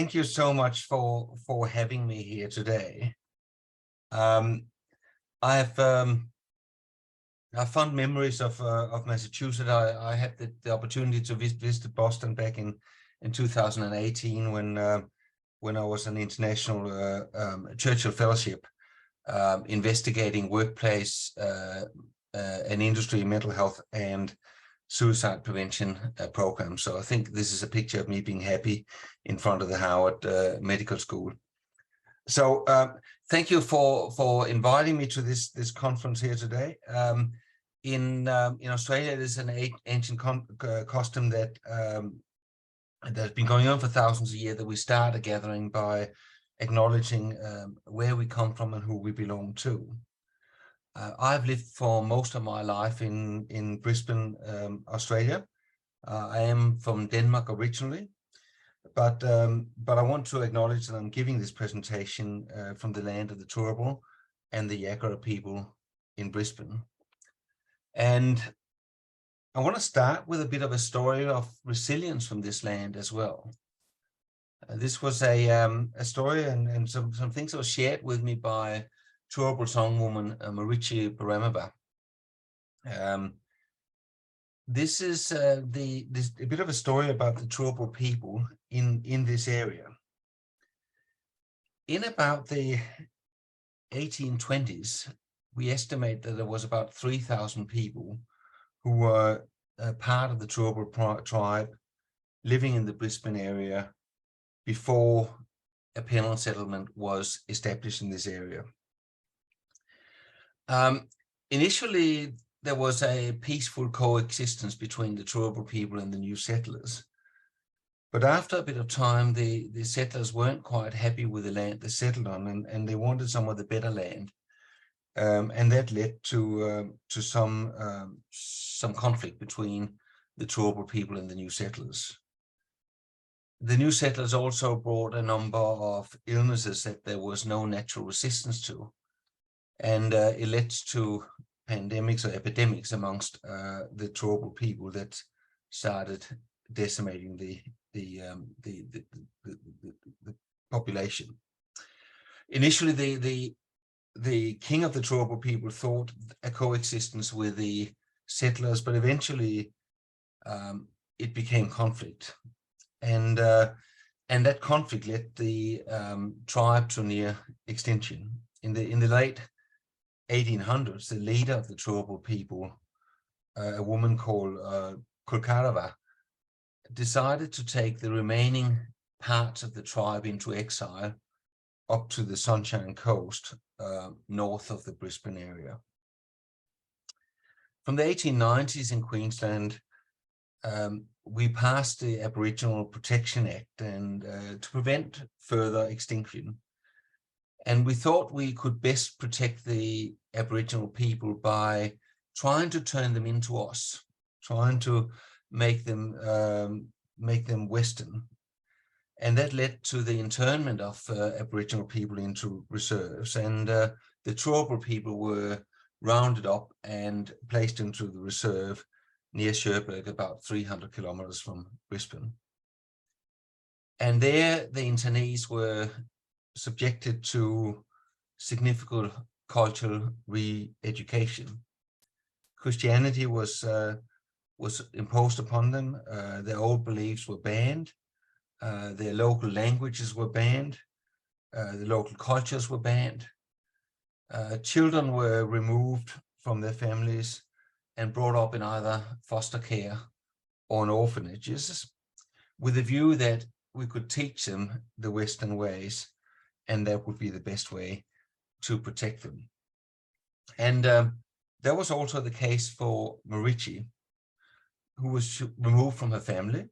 Thank you so much for having me here today. I have fond memories of Massachusetts. I had the opportunity to visit Boston back in 2018 when I was an international Churchill Fellowship investigating workplace and industry mental health and suicide prevention program. So I think this is a picture of me being happy in front of the Howard Medical School. So thank you for inviting me to this conference here today. In Australia, it is an ancient custom that that's been going on for thousands of years, that we start a gathering by acknowledging where we come from and who we belong to. I've lived for most of my life in Brisbane, Australia. I am from Denmark originally, but I want to acknowledge that I'm giving this presentation from the land of the Turrbal and the Yagara people in Brisbane. And I want to start with a bit of a story of resilience from this land as well. This was a story and some things that were shared with me by Turrbal songwoman Marichi Paramava. This is a bit of a story about the Turrbal people in this area. In about the 1820s, we estimate that there was about 3,000 people who were part of the Turrbal tribe living in the Brisbane area before a penal settlement was established in this area. Initially, there was a peaceful coexistence between the Turrbal people and the new settlers. But after a bit of time, the settlers weren't quite happy with the land they settled on, and they wanted some of the better land. And that led to some conflict between the Turrbal people and the new settlers. The new settlers also brought a number of illnesses that there was no natural resistance to. And it led to pandemics or epidemics amongst the Turrbal people that started decimating the population. Initially, the king of the Turrbal people thought a coexistence with the settlers, but eventually it became conflict, and that conflict led the tribe to near extinction. In the late 1800s, the leader of the Turrbal people, a woman called Kulkarava, decided to take the remaining parts of the tribe into exile up to the Sunshine Coast, north of the Brisbane area. From the 1890s in Queensland, we passed the Aboriginal Protection Act and to prevent further extinction. And we thought we could best protect the Aboriginal people by trying to turn them into us, trying to make them Western. And that led to the internment of Aboriginal people into reserves. And the Turrbal people were rounded up and placed into the reserve near Cherbourg, about 300 kilometers from Brisbane. And there, the internees were subjected to significant cultural re-education. Christianity was imposed upon them. Their old beliefs were banned. Their local languages were banned. The local cultures were banned. Children were removed from their families and brought up in either foster care or in orphanages, with the view that we could teach them the Western ways, and that would be the best way to protect them. And that was also the case for Marichi, who was removed from her family.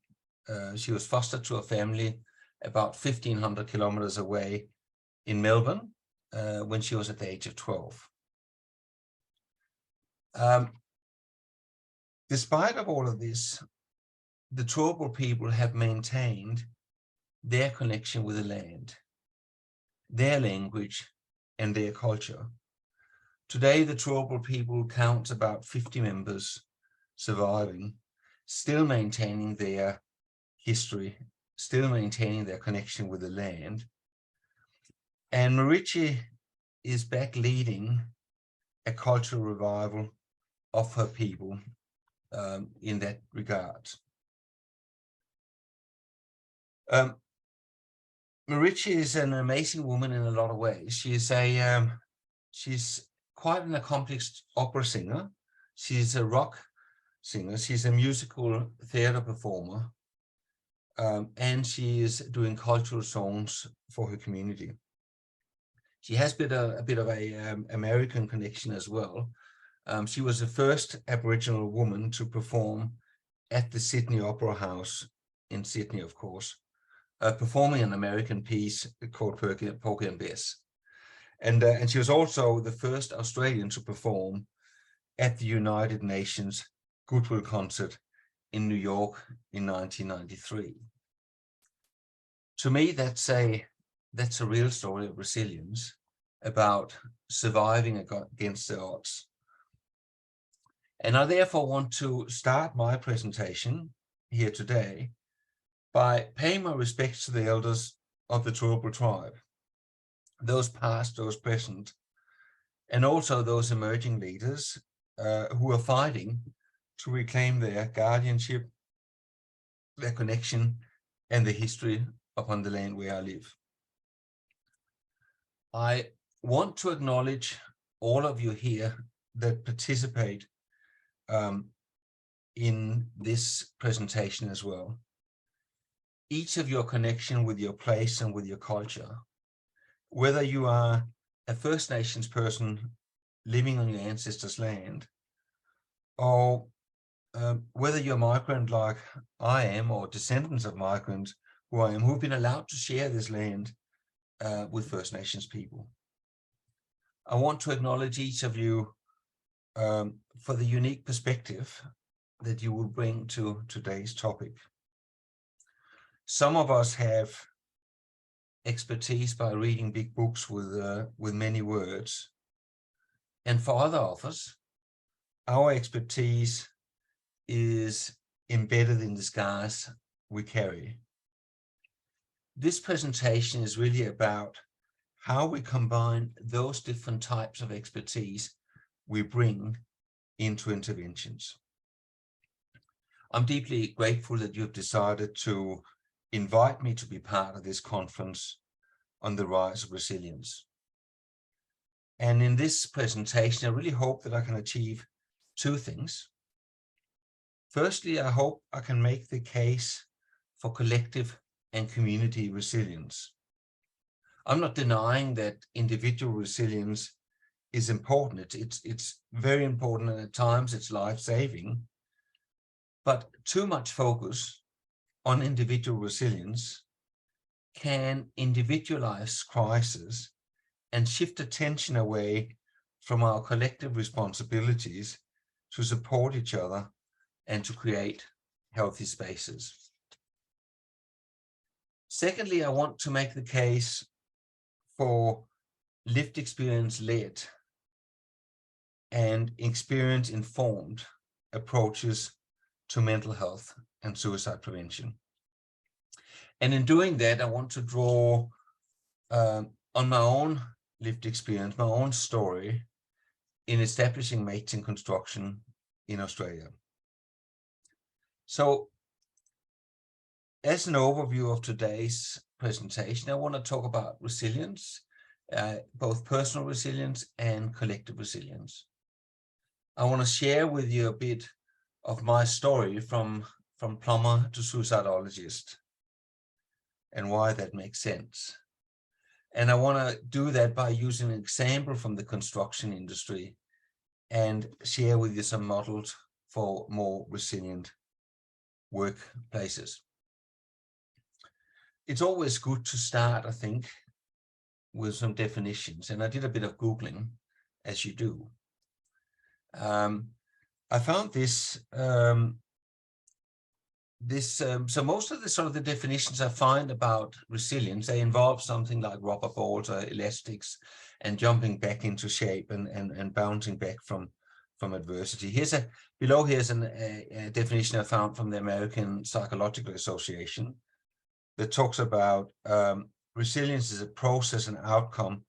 She was fostered to a family about 1,500 kilometers away in Melbourne when she was at the age of 12. Despite of all of this, the Turrbal people have maintained their connection with the land, their language, and their culture. Today, the Turrbal people counts about 50 members surviving, still maintaining their history still maintaining their connection with the land. And Marici is back leading a cultural revival of her people in that regard. Marici is an amazing woman in a lot of ways. She's quite an accomplished opera singer. She's a rock singer. She's a musical theater performer. And she is doing cultural songs for her community. She has a bit of a American connection as well. She was the first Aboriginal woman to perform at the Sydney Opera House in Sydney, of course, performing an American piece called Porgy and Bess. And she was also the first Australian to perform at the United Nations Goodwill Concert in New York in 1993. To me, that's a real story of resilience, about surviving against the odds. And I therefore want to start my presentation here today by paying my respects to the elders of the Turrbal tribe, those past, those present, and also those emerging leaders who are fighting to reclaim their guardianship, their connection, and the history upon the land where I live. I want to acknowledge all of you here that participate in this presentation as well. Each of your connection with your place and with your culture, whether you are a First Nations person living on your ancestors' land, or whether you're a migrant like I am, or descendants of migrants who I am, who've been allowed to share this land with First Nations people. I want to acknowledge each of you for the unique perspective that you will bring to today's topic. Some of us have expertise by reading big books with many words. And for other of us, our expertise is embedded in the scars we carry. This presentation is really about how we combine those different types of expertise we bring into interventions. I'm deeply grateful that you have decided to invite me to be part of this conference on the rise of resilience. And in this presentation, I really hope that I can achieve two things. Firstly, I hope I can make the case for collective and community resilience. I'm not denying that individual resilience is important. It's very important, and at times it's life-saving. But too much focus on individual resilience can individualize crisis and shift attention away from our collective responsibilities to support each other and to create healthy spaces. Secondly, I want to make the case for lived experience-led and experience-informed approaches to mental health and suicide prevention. And in doing that, I want to draw on my own lived experience, my own story in establishing mates in construction in Australia. So, as an overview of today's presentation, I want to talk about resilience, both personal resilience and collective resilience. I want to share with you a bit of my story from plumber to suicidologist and why that makes sense. And I want to do that by using an example from the construction industry and share with you some models for more resilient workplaces. It's always good to start, I think, with some definitions. And I did a bit of Googling, as you do. I found this, so most of the sort of the definitions I find about resilience, they involve something like rubber balls or elastics and jumping back into shape and bouncing back from adversity. Below here's a definition I found from the American Psychological Association. that talks about resilience is a process and outcome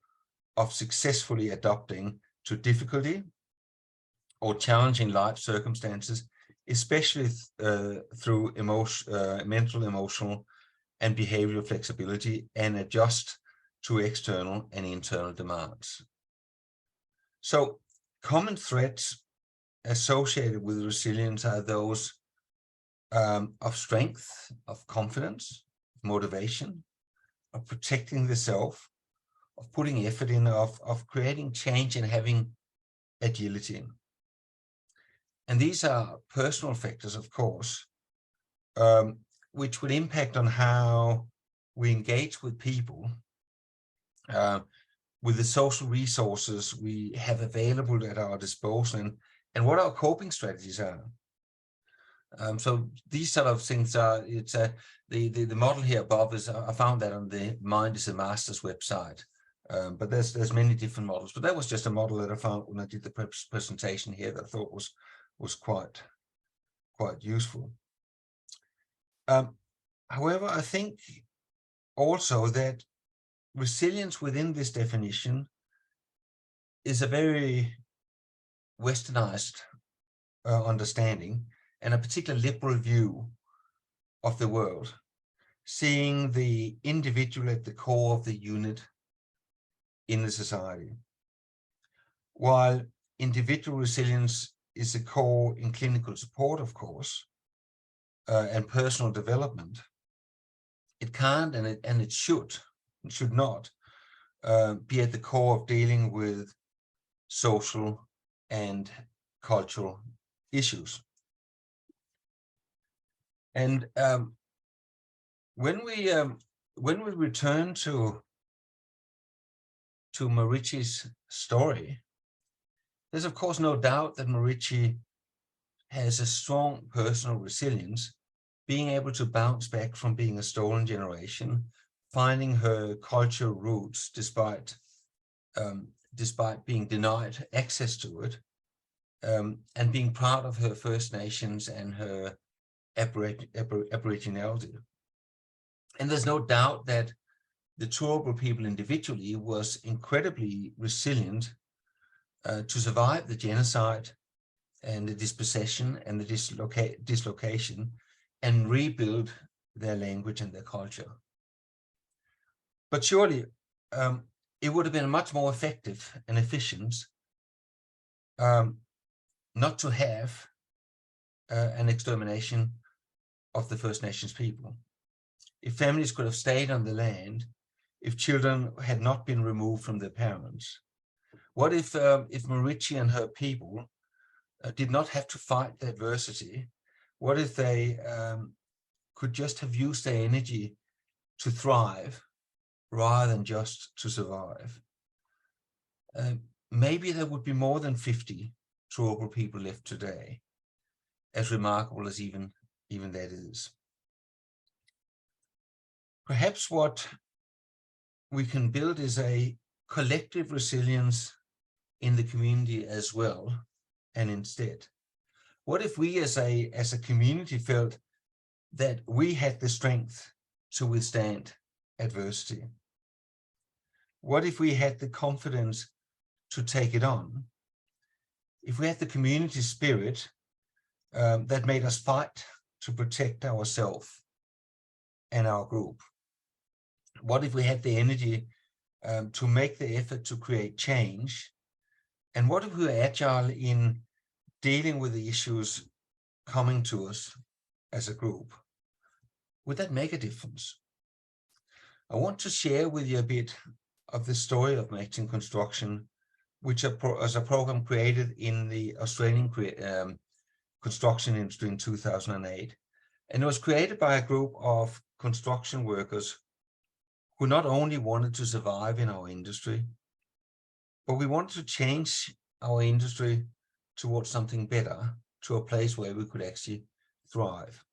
of successfully adapting to difficulty or challenging life circumstances, especially through mental, emotional, and behavioral flexibility, and adjust to external and internal demands. So common threats associated with resilience are those of strength, of confidence, motivation, of protecting the self, of putting effort in, of creating change and having agility. And these are personal factors, of course, which would impact on how we engage with people, with the social resources we have available at our disposal, and what our coping strategies are. So these sort of things are, the model here above is, I found that on the Mind is a Master's website, but there's many different models, but that was just a model that I found when I did the presentation here that I thought was quite useful. However, I think also that resilience within this definition is a very westernized understanding and a particular liberal view of the world, seeing the individual at the core of the unit in the society. While individual resilience is a core in clinical support, of course, and personal development, it can't and it should not be at the core of dealing with social and cultural issues. And when we return to Marichi's story, there's of course no doubt that Marichi has a strong personal resilience, being able to bounce back from being a stolen generation, finding her cultural roots despite being denied access to it, and being proud of her First Nations and her Aboriginality. And there's no doubt that the Turrbal people individually was incredibly resilient to survive the genocide and the dispossession and the dislocation and rebuild their language and their culture. But surely it would have been much more effective and efficient not to have an extermination of the First Nations people. If families could have stayed on the land, if children had not been removed from their parents, what if Marichi and her people did not have to fight the adversity? What if they could just have used their energy to thrive rather than just to survive? Maybe there would be more than 50 Turrbal people left today, as remarkable as even that is. Perhaps what we can build is a collective resilience in the community as well. And instead, what if we as a community felt that we had the strength to withstand adversity? What if we had the confidence to take it on? If we had the community spirit that made us fight to protect ourselves and our group? What if we had the energy to make the effort to create change? And what if we were agile in dealing with the issues coming to us as a group? Would that make a difference? I want to share with you a bit of the story of Matching Construction, which is a program created in the Australian construction industry in 2008. And it was created by a group of construction workers who not only wanted to survive in our industry, but we wanted to change our industry towards something better, to a place where we could actually thrive.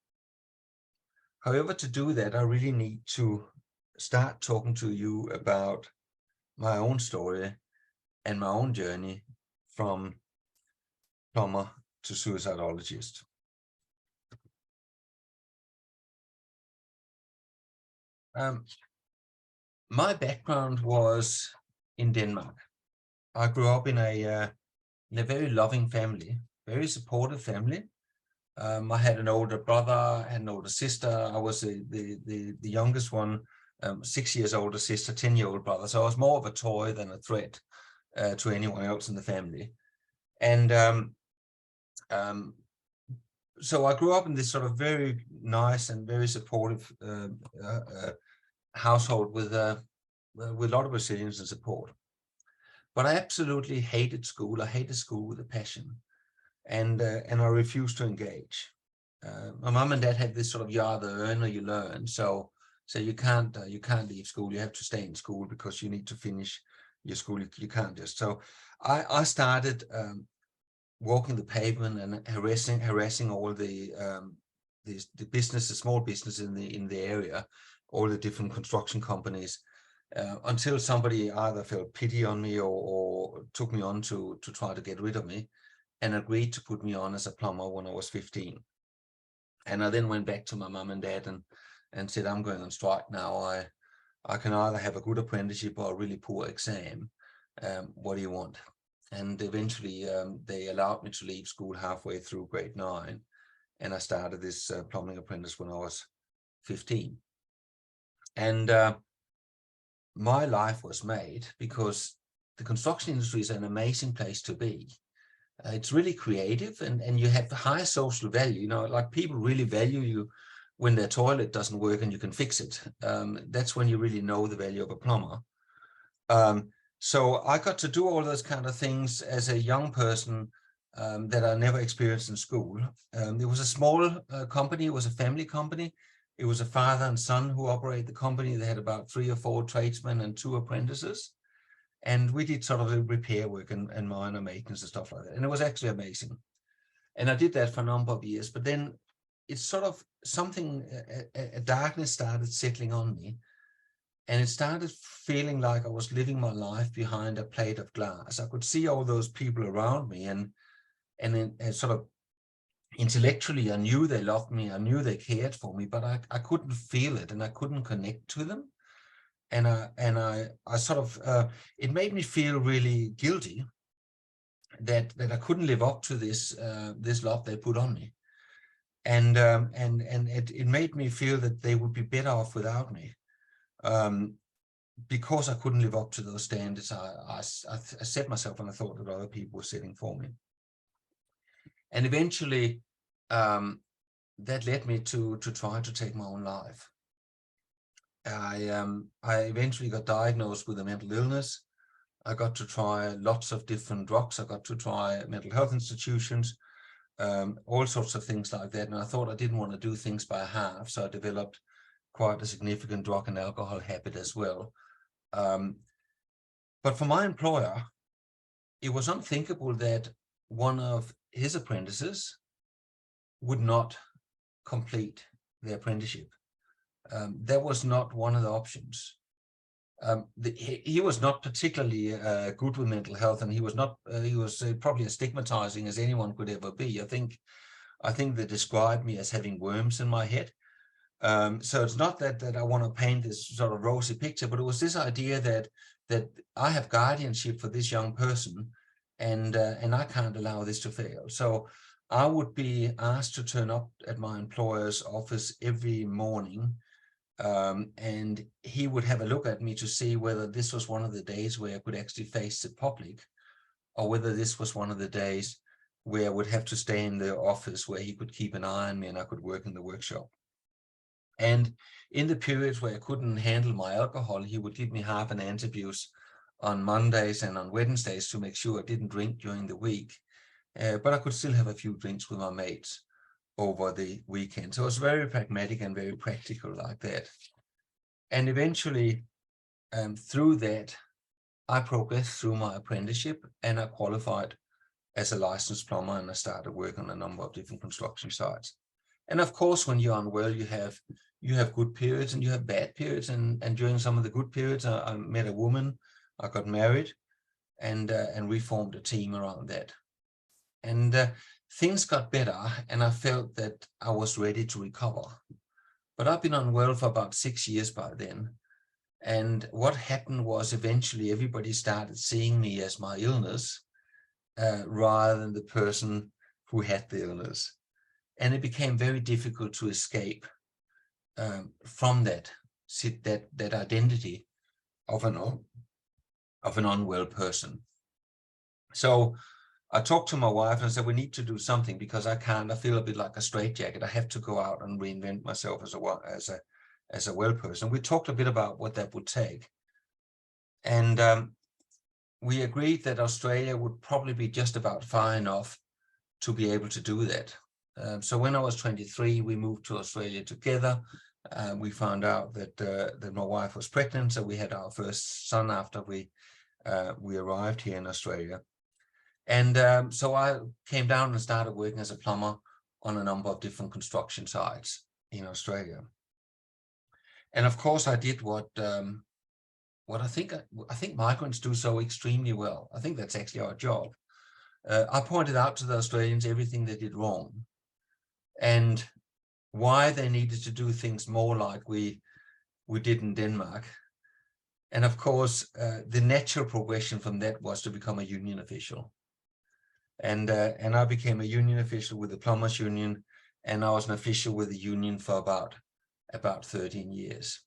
However, to do that, I really need to start talking to you about my own story and my own journey from plumber to suicidologist. My background was in Denmark. I grew up in a very loving family, very supportive family. I had an older brother, I had an older sister. I was the youngest one, 6 years older sister, 10-year-old brother. So I was more of a toy than a threat to anyone else in the family. And so I grew up in this sort of very nice and very supportive household with a lot of resilience and support. But I absolutely hated school. I hated school with a passion, and I refused to engage. My mom and dad had this sort of, you either earn or you learn. So you can't leave school. You have to stay in school because you need to finish your school. You can't just. So I started walking the pavement and harassing all the businesses, small businesses in the area, all the different construction companies, until somebody either felt pity on me or took me on to try to get rid of me, and agreed to put me on as a plumber when I was 15. And I then went back to my mom and dad and said, I'm going on strike now. I can either have a good apprenticeship or a really poor exam. What do you want? And eventually they allowed me to leave school halfway through grade 9. And I started this plumbing apprentice when I was 15. And my life was made because the construction industry is an amazing place to be. It's really creative, and you have high social value. You know, like, people really value you when their toilet doesn't work and you can fix it. That's when you really know the value of a plumber. So I got to do all those kind of things as a young person that I never experienced in school. It was a small company. It was a family company. It was a father and son who operated the company. They had about 3 or 4 tradesmen and 2 apprentices. And we did sort of the repair work and minor maintenance and stuff like that. And it was actually amazing. And I did that for a number of years. But then it's sort of something, a darkness started settling on me. And it started feeling like I was living my life behind a plate of glass. I could see all those people around me, and sort of intellectually, I knew they loved me. I knew they cared for me, but I couldn't feel it, and I couldn't connect to them. And I sort of, it made me feel really guilty that I couldn't live up to this love they put on me. And it made me feel that they would be better off without me. Because I couldn't live up to those standards, I set myself on the thought that other people were setting for me. And eventually, that led me to try to take my own life. I eventually got diagnosed with a mental illness. I got to try lots of different drugs. I got to try mental health institutions, all sorts of things like that. And I thought I didn't want to do things by half, so I developed quite a significant drug and alcohol habit as well. But for my employer, it was unthinkable that one of his apprentices would not complete the apprenticeship. That was not one of the options. He was not particularly good with mental health, and he was not. He was probably as stigmatizing as anyone could ever be. I think they described me as having worms in my head. So it's not that I want to paint this sort of rosy picture, but it was this idea that I have guardianship for this young person, and I can't allow this to fail. So I would be asked to turn up at my employer's office every morning, and he would have a look at me to see whether this was one of the days where I could actually face the public, or whether this was one of the days where I would have to stay in the office where he could keep an eye on me and I could work in the workshop. And in the periods where I couldn't handle my alcohol, he would give me half an antabuse on Mondays and on Wednesdays to make sure I didn't drink during the week. But I could still have a few drinks with my mates over the weekend. So it was very pragmatic and very practical like that. And eventually, through that, I progressed through my apprenticeship and I qualified as a licensed plumber, and I started working on a number of different construction sites. And of course, when you're unwell, you have good periods and you have bad periods. And during some of the good periods, I met a woman, I got married, and we formed a team around that. And things got better, and I felt that I was ready to recover. But I've been unwell for about 6 years by then. And what happened was eventually everybody started seeing me as my illness rather than the person who had the illness. And it became very difficult to escape from that identity of an unwell person. So I talked to my wife and I said, we need to do something because I feel a bit like a straitjacket. I have to go out and reinvent myself as a well person. We talked a bit about what that would take. And we agreed that Australia would probably be just about far enough to be able to do that. So when I was 23, we moved to Australia together. We found out that my wife was pregnant, so we had our first son after we arrived here in Australia. And so I came down and started working as a plumber on a number of different construction sites in Australia. And of course, I did what I think migrants do so extremely well. I think that's actually our job. I pointed out to the Australians everything they did wrong and why they needed to do things more like we did in Denmark. And of course, the natural progression from that was to become a union official. And I became a union official with the Plumbers Union, and I was an official with the union for about 13 years.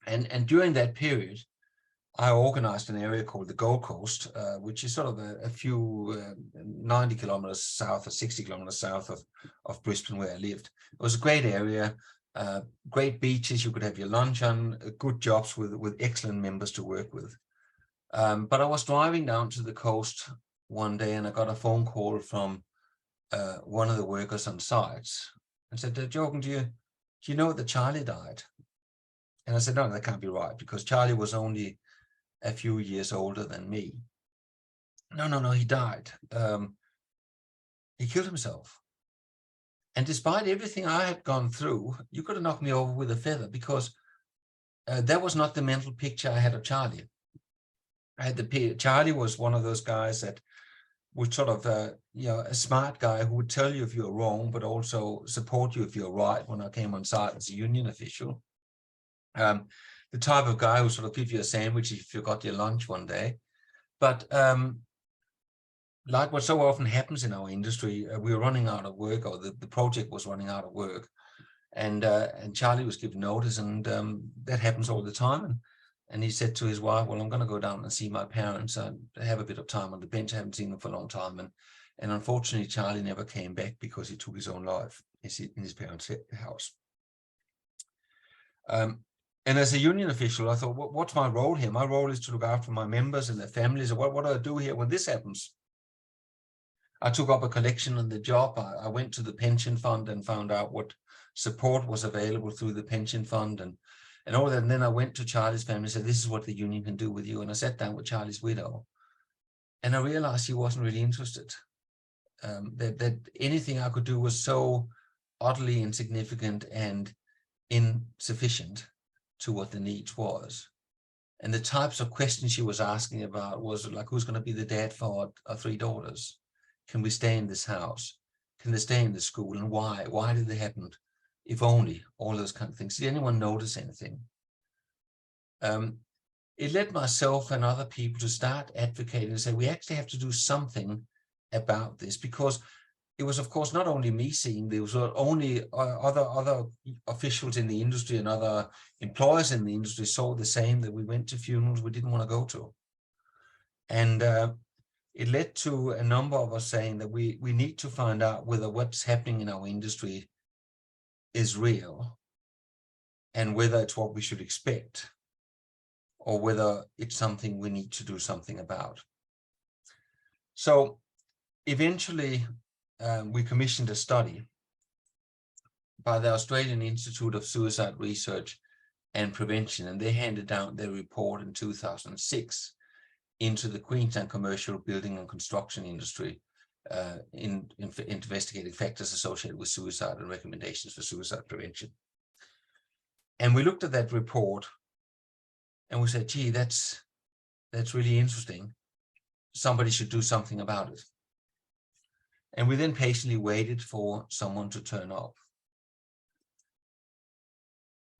And during that period, I organized an area called the Gold Coast, which is sort of a few 90 kilometers south or 60 kilometers south of Brisbane, where I lived. It was a great area, great beaches. You could have your lunch on, good jobs with excellent members to work with. But I was driving down to the coast one day and I got a phone call from one of the workers on sites and said, Jorgen, do you know that Charlie died? And I said, no, that can't be right, because Charlie was only a few years older than me. No, he died. He killed himself. And despite everything I had gone through, you could have knocked me over with a feather, because that was not the mental picture I had of Charlie. Charlie was one of those guys that would sort of, a smart guy who would tell you if you're wrong, but also support you if you're right. When I came on site as a union official, the type of guy who sort of give you a sandwich if you got your lunch one day. But like what so often happens in our industry, we were running out of work, or the project was running out of work, and Charlie was given notice, and that happens all the time. And he said to his wife, well, I'm going to go down and see my parents and have a bit of time on the bench. I haven't seen them for a long time. And unfortunately, Charlie never came back because he took his own life in his parents' house. And as a union official, I thought, what's my role here? My role is to look after my members and their families. And what do I do here when this happens? I took up a collection on the job. I went to the pension fund and found out what support was available through the pension fund and all that. And then I went to Charlie's family and said, this is what the union can do with you. And I sat down with Charlie's widow, and I realized she wasn't really interested. That anything I could do was so utterly insignificant and insufficient to what the needs was. And the types of questions she was asking about was like, who's going to be the dad for our 3 daughters? Can we stay in this house? Can they stay in the school? And why? Why did they happen? If only, all those kind of things. Did anyone notice anything? It led myself and other people to start advocating and say, we actually have to do something about this, because it was, of course, not only me seeing, there was only other officials in the industry and other employers in the industry saw the same, that we went to funerals we didn't want to go to. And it led to a number of us saying that we need to find out whether what's happening in our industry is real, and whether it's what we should expect, or whether it's something we need to do something about. So eventually we commissioned a study by the Australian Institute of Suicide Research and Prevention, and they handed down their report in 2006 into the Queensland commercial building and construction industry, investigating factors associated with suicide and recommendations for suicide prevention. And we looked at that report and we said, gee, that's really interesting. Somebody should do something about it. And we then patiently waited for someone to turn up.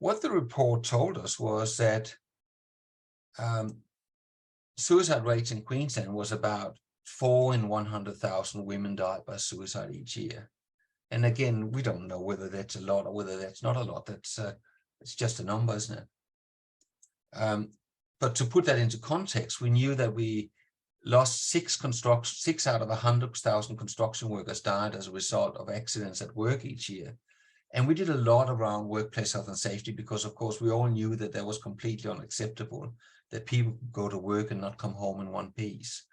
what the report told us was that suicide rates in Queensland was about 4 in 100,000 women died by suicide each year. And again, we don't know whether that's a lot or whether that's not a lot. That's it's just a number, isn't it? But to put that into context, we knew that we lost 6 out of 100,000 construction workers died as a result of accidents at work each year. And we did a lot around workplace health and safety because, of course, we all knew that that was completely unacceptable, that people could go to work and not come home in one piece.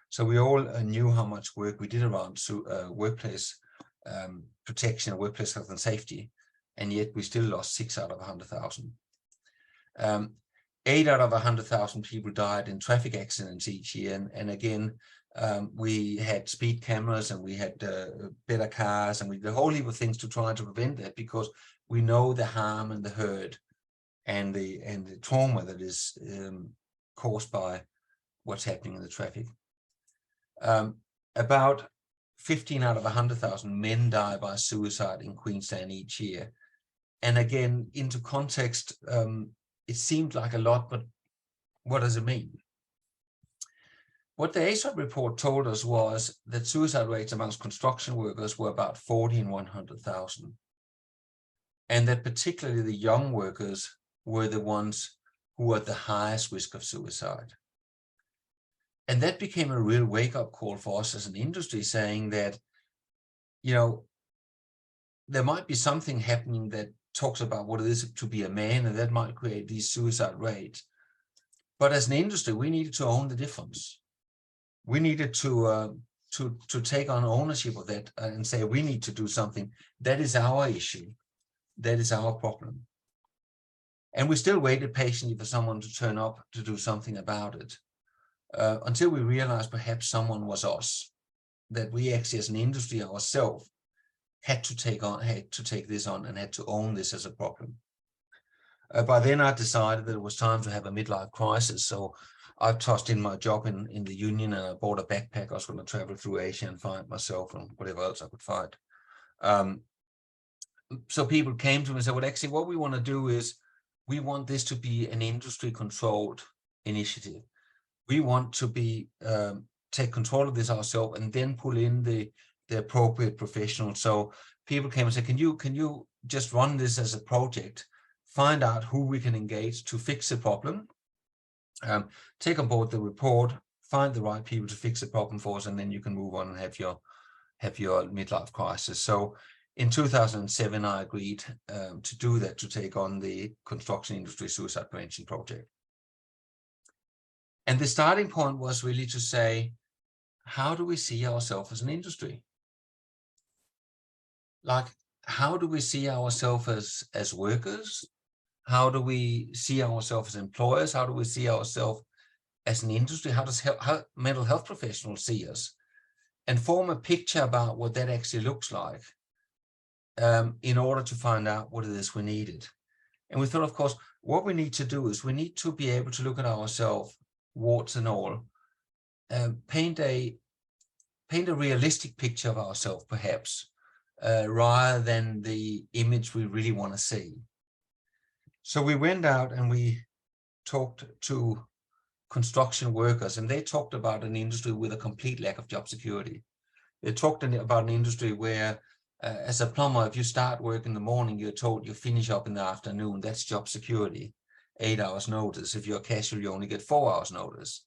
So we all knew how much work we did around workplace protection and workplace health and safety, and yet we still lost 6 out of 100,000. 8 out of 100,000 people died in traffic accidents each year, and again, we had speed cameras and we had better cars, and we did a whole heap of things to try to prevent that because we know the harm and the hurt and the trauma that is caused by what's happening in the traffic. About 15 out of 100,000 men die by suicide in Queensland each year. And again, into context, it seemed like a lot, but what does it mean? What the ASOP report told us was that suicide rates amongst construction workers were about 40 in 100,000. And that particularly the young workers were the ones who were at the highest risk of suicide. And that became a real wake-up call for us as an industry, saying that, you know, there might be something happening that talks about what it is to be a man, and that might create these suicide rates. But as an industry, we needed to own the difference. We needed to take on ownership of that and say, we need to do something. That is our issue. That is our problem. And we still waited patiently for someone to turn up to do something about it. Until we realized perhaps someone was us, that we actually as an industry ourselves had to take this on and had to own this as a problem. By then I decided that it was time to have a midlife crisis. So I tossed in my job in the union and I bought a backpack. I was going to travel through Asia and find myself and whatever else I could find. So people came to me and said, well, actually what we want to do is we want this to be an industry controlled initiative. We want to be take control of this ourselves and then pull in the appropriate professionals. So people came and said, can you just run this as a project, find out who we can engage to fix the problem, take on board the report, find the right people to fix the problem for us, and then you can move on and have your midlife crisis. So in 2007, I agreed to do that, to take on the construction industry suicide prevention project. And the starting point was really to say, how do we see ourselves as an industry? Like, how do we see ourselves as workers? How do we see ourselves as employers? How do we see ourselves as an industry? How does mental health professionals see us? And form a picture about what that actually looks like in order to find out what it is we needed. And we thought, of course, what we need to do is we need to be able to look at ourselves, warts and all, paint a realistic picture of ourselves, perhaps, rather than the image we really want to see. So we went out and we talked to construction workers, and they talked about an industry with a complete lack of job security. They talked about an industry where, as a plumber, if you start work in the morning, you're told you finish up in the afternoon. That's job security, 8 hours notice. If you're casual, you only get 4 hours notice.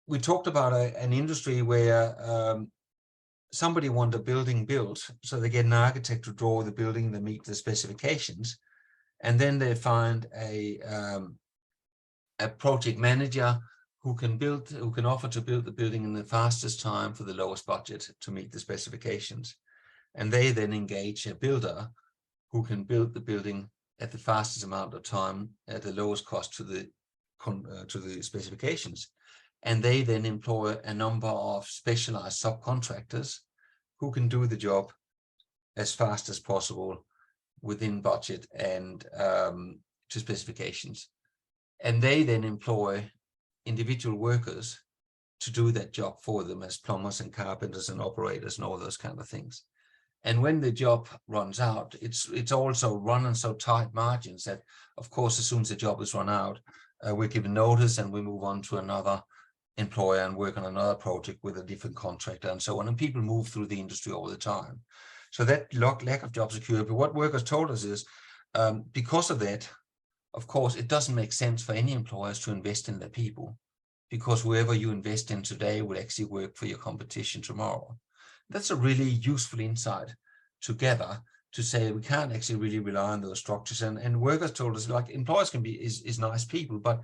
We talked about an industry where somebody wanted a building built, so they get an architect to draw the building that meet the specifications, and then they find a project manager who can offer to build the building in the fastest time for the lowest budget to meet the specifications. And they then engage a builder who can build the building at the fastest amount of time at the lowest cost to the specifications. And they then employ a number of specialized subcontractors who can do the job as fast as possible within budget and to specifications. And they then employ individual workers to do that job for them as plumbers and carpenters and operators and all those kind of things. And when the job runs out, it's also run on so tight margins that, of course, as soon as the job is run out, we're given notice and we move on to another employer and work on another project with a different contractor and so on. And people move through the industry all the time. So that lack of job security, what workers told us is, because of that, of course, it doesn't make sense for any employers to invest in their people, because whoever you invest in today will actually work for your competition tomorrow. That's a really useful insight together to say we can't actually really rely on those structures. And workers told us, like, employers can be is nice people, but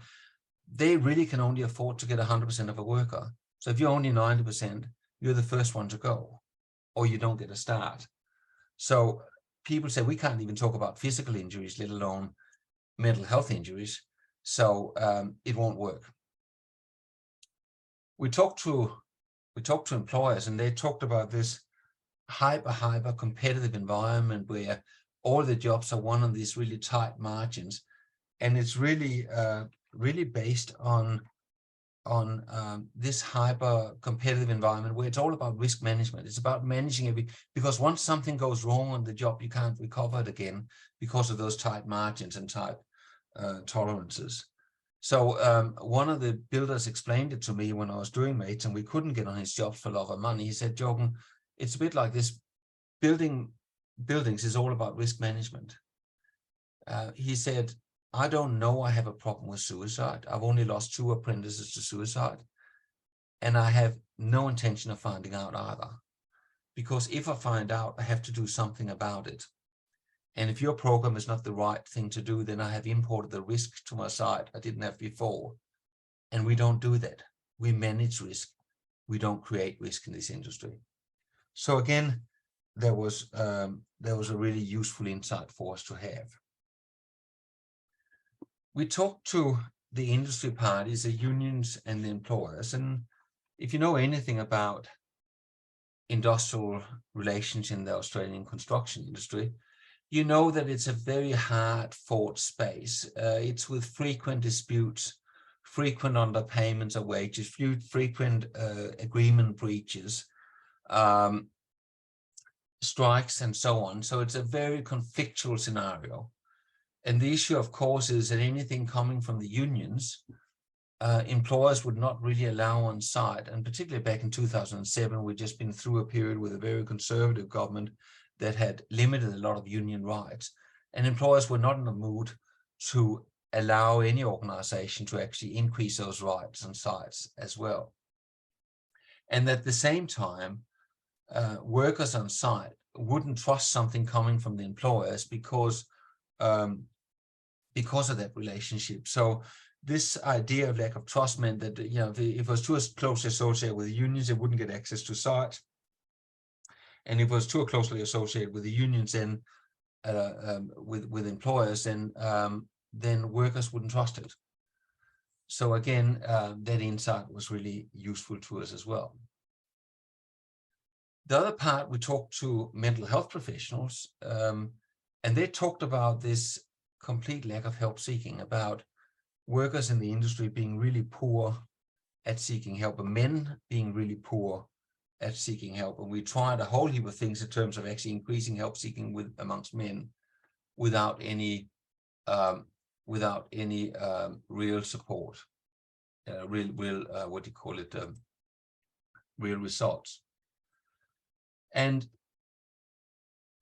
they really can only afford to get 100% of a worker. So if you're only 90%, you're the first one to go, or you don't get a start. So people say we can't even talk about physical injuries, let alone mental health injuries. So it won't work. We talked to employers, and they talked about this hyper competitive environment where all the jobs are won on these really tight margins, and it's really based on this hyper competitive environment where it's all about risk management. It's about managing because once something goes wrong on the job, you can't recover it again because of those tight margins and tight tolerances. So one of the builders explained it to me when I was doing mates, and we couldn't get on his job for love of money. He said, Jorgen, it's a bit like this. Buildings is all about risk management. He said, I don't know I have a problem with suicide. I've only lost 2 apprentices to suicide, and I have no intention of finding out either, because if I find out, I have to do something about it. And if your program is not the right thing to do, then I have imported the risk to my site I didn't have before. And we don't do that. We manage risk. We don't create risk in this industry. So again, there was a really useful insight for us to have. We talked to the industry parties, the unions and the employers. And if you know anything about industrial relations in the Australian construction industry, you know that it's a very hard-fought space. It's with frequent disputes, frequent underpayments of wages, frequent agreement breaches, strikes, and so on. So it's a very conflictual scenario. And the issue, of course, is that anything coming from the unions, employers would not really allow on site. And particularly back in 2007, we'd just been through a period with a very conservative government that had limited a lot of union rights. And employers were not in the mood to allow any organization to actually increase those rights on sites as well. And at the same time, workers on site wouldn't trust something coming from the employers because of that relationship. So this idea of lack of trust meant that, you know, if it was too closely associated with the unions, they wouldn't get access to sites. And if it was too closely associated with the unions, then with employers, then workers wouldn't trust it. So again, that insight was really useful to us as well. The other part, we talked to mental health professionals, and they talked about this complete lack of help seeking, about workers in the industry being really poor at seeking help, and men being really poor at seeking help. And we tried a whole heap of things in terms of actually increasing help seeking amongst men without any real support, real results. And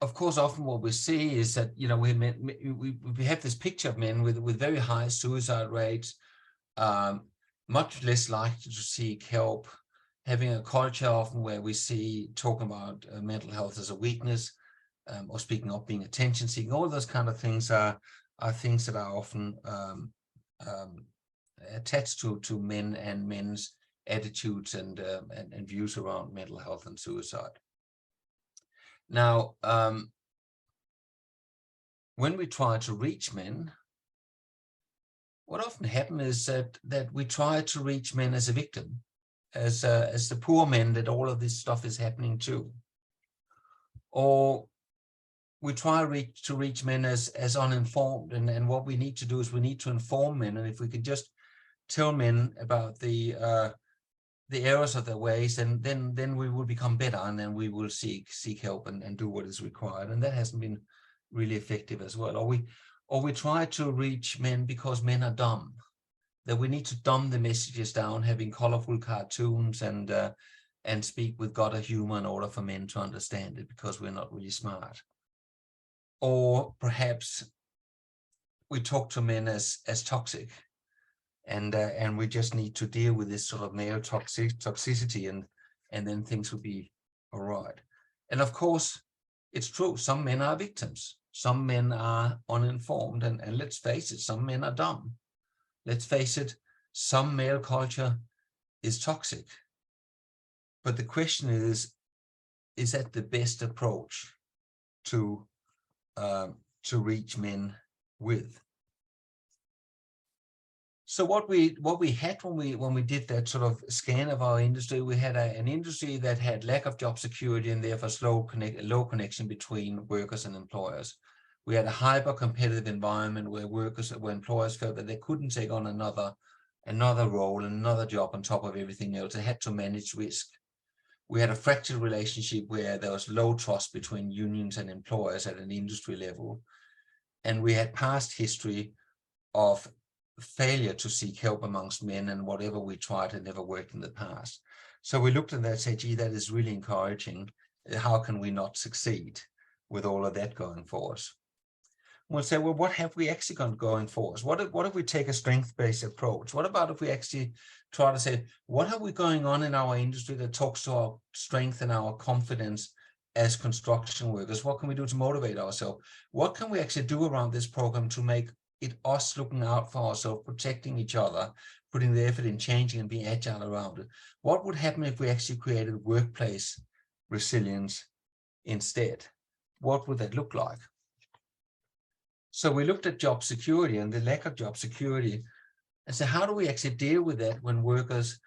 of course, often what we see is that, you know, we have this picture of men with very high suicide rates, much less likely to seek help, having a culture often where we see talking about mental health as a weakness, or speaking of being attention seeking. All those kind of things are things that are often attached to men and men's attitudes and views around mental health and suicide. Now, when we try to reach men, what often happens is that we try to reach men as a victim, as the poor men that all of this stuff is happening to, or we try to reach men as uninformed. And what we need to do is we need to inform men. And if we could just tell men about the the errors of their ways, and then we will become better, and then we will seek help and do what is required. And that hasn't been really effective as well. Or we try to reach men because men are dumb, that we need to dumb the messages down, having colorful cartoons and speak with gutter humor in order for men to understand it, because we're not really smart. Or perhaps we talk to men as toxic, and we just need to deal with this sort of male toxicity, and then things will be all right. And of course, it's true, some men are victims, some men are uninformed, and let's face it, some men are dumb. Let's face it, some male culture is toxic. But the question is that the best approach to reach men with? So what we had when we did that sort of scan of our industry, we had an industry that had lack of job security and therefore low connection between workers and employers. We had a hyper competitive environment where employers felt that they couldn't take on another role, another job on top of everything else. They had to manage risk. We had a fractured relationship where there was low trust between unions and employers at an industry level. And we had past history of failure to seek help amongst men, and whatever we tried had never worked in the past. So we looked at that and said, gee, that is really encouraging. How can we not succeed with all of that going for us? We'll say, well, what have we actually got going for us? What if we take a strength-based approach? What about if we actually try to say, what are we going on in our industry that talks to our strength and our confidence as construction workers? What can we do to motivate ourselves? What can we actually do around this program to make it us looking out for ourselves, protecting each other, putting the effort in changing and being agile around it? What would happen if we actually created workplace resilience instead? What would that look like? So we looked at job security and the lack of job security, and so how do we actually deal with that when workers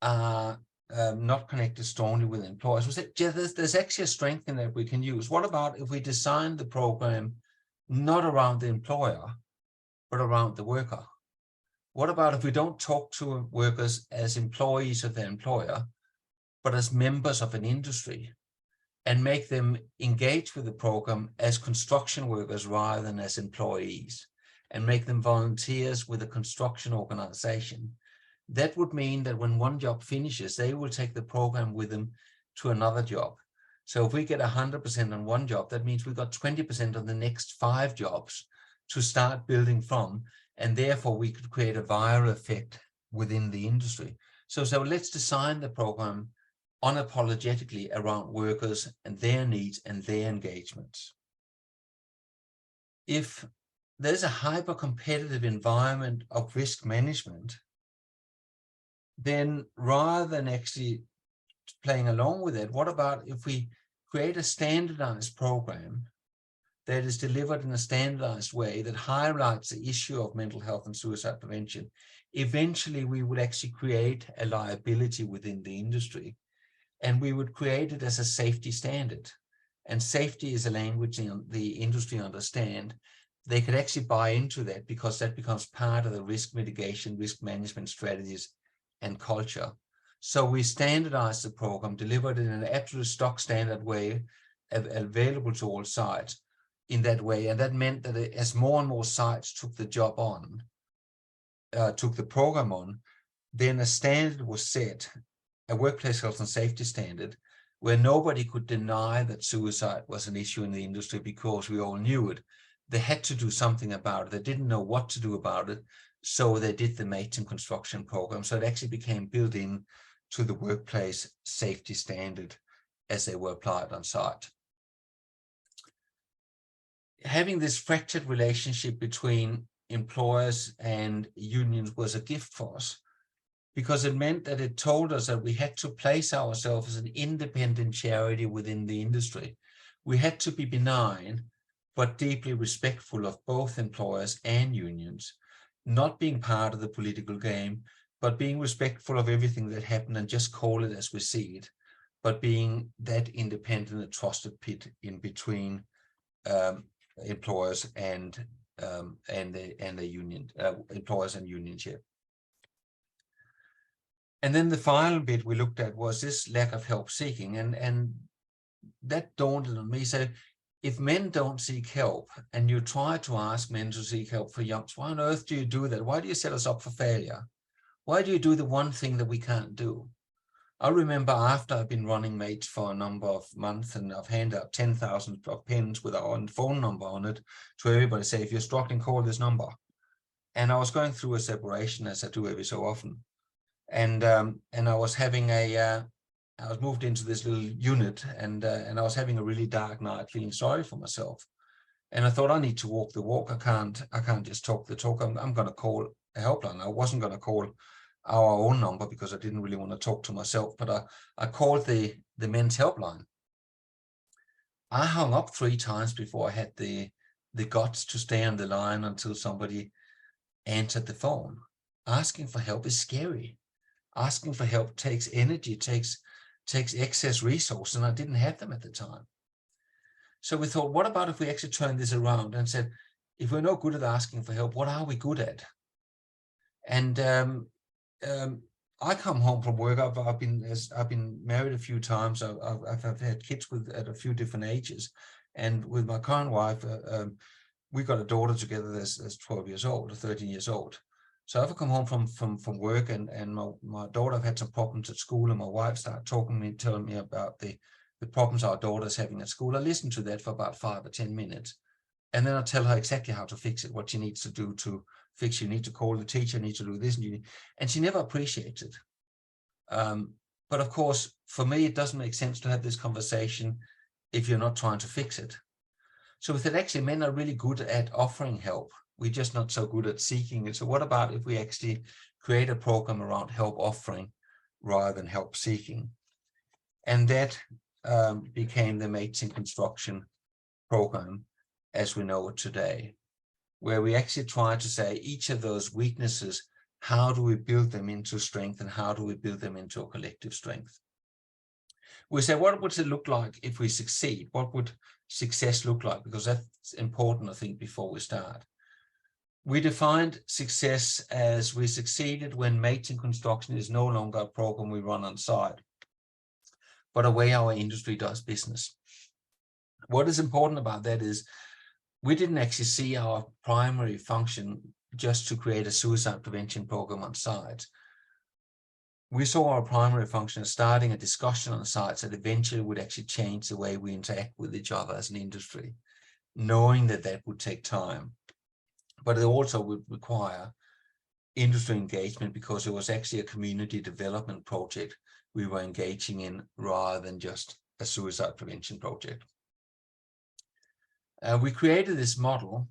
are not connected strongly with employers? We said, yeah, there's actually a strength in that we can use. What about if we design the program not around the employer, but around the worker? What about if we don't talk to workers as employees of their employer, but as members of an industry, and make them engage with the program as construction workers rather than as employees, and make them volunteers with a construction organization? That would mean that when one job finishes, they will take the program with them to another job. So if we get 100% on one job, that means we've got 20% on the next 5 jobs to start building from, and therefore we could create a viral effect within the industry. So let's design the program unapologetically around workers and their needs and their engagements. If there's a hyper-competitive environment of risk management, then rather than actually playing along with it, what about if we create a standardized program that is delivered in a standardized way that highlights the issue of mental health and suicide prevention? Eventually, we would actually create a liability within the industry, and we would create it as a safety standard. And safety is a language the industry understand. They could actually buy into that because that becomes part of the risk mitigation, risk management strategies and culture. So we standardize the program, delivered in an absolute stock standard way, available to all sites in that way. And that meant that as more and more sites took the job on, took the program on, then a standard was set, a workplace health and safety standard, where nobody could deny that suicide was an issue in the industry because we all knew it. They had to do something about it. They didn't know what to do about it. So they did the Mating construction program. So it actually became built in to the workplace safety standard as they were applied on site. Having this fractured relationship between employers and unions was a gift for us, because it meant that it told us that we had to place ourselves as an independent charity within the industry. We had to be benign, but deeply respectful of both employers and unions, not being part of the political game, but being respectful of everything that happened and just call it as we see it, but being that independent and trusted pit in between employers and the union, employers and unions here. And then the final bit we looked at was this lack of help seeking. And that dawned on me. So if men don't seek help and you try to ask men to seek help for youngs, why on earth do you do that? Why do you set us up for failure? Why do you do the one thing that we can't do? I remember after I've been running Mates for a number of months and I've handed out 10,000 of pins with our own phone number on it to everybody, say, if you're struggling, call this number. And I was going through a separation, as I do every so often. And I was having I was moved into this little unit, and I was having a really dark night, feeling sorry for myself. And I thought, I need to walk the walk. I can't just talk the talk. I'm going to call a helpline. I wasn't going to call our own number because I didn't really want to talk to myself, but I called the men's helpline. I hung up 3 times before I had the guts to stay on the line until somebody answered the phone. Asking for help is scary. Asking for help takes energy, takes excess resources, and I didn't have them at the time. So we thought, what about if we actually turned this around and said, if we're not good at asking for help, what are we good at? And I come home from work. I've been married a few times. I've had kids at a few different ages, and with my current wife, we got a daughter together that's 12 years old, or 13 years old. So if I come home from work and my daughter have had some problems at school, and my wife started talking to me, telling me about the problems our daughter's having at school, I listen to that for about 5 or 10 minutes. And then I tell her exactly how to fix it, what she needs to do to fix. You need to call the teacher, you need to do this, and she never appreciates it. But of course, for me, it doesn't make sense to have this conversation if you're not trying to fix it. So we said, actually, men are really good at offering help. We're just not so good at seeking it. So what about if we actually create a program around help offering rather than help seeking? And that became the Mates in Construction program as we know it today, where we actually try to say each of those weaknesses, how do we build them into strength, and how do we build them into a collective strength? We say, what would it look like if we succeed? What would success look like? Because that's important, I think, before we start. We defined success as we succeeded when Mates in Construction is no longer a program we run on site, but a way our industry does business. What is important about that is we didn't actually see our primary function just to create a suicide prevention program on site. We saw our primary function as starting a discussion on sites that eventually would actually change the way we interact with each other as an industry, knowing that that would take time. But it also would require industry engagement, because it was actually a community development project we were engaging in rather than just a suicide prevention project. We created this model.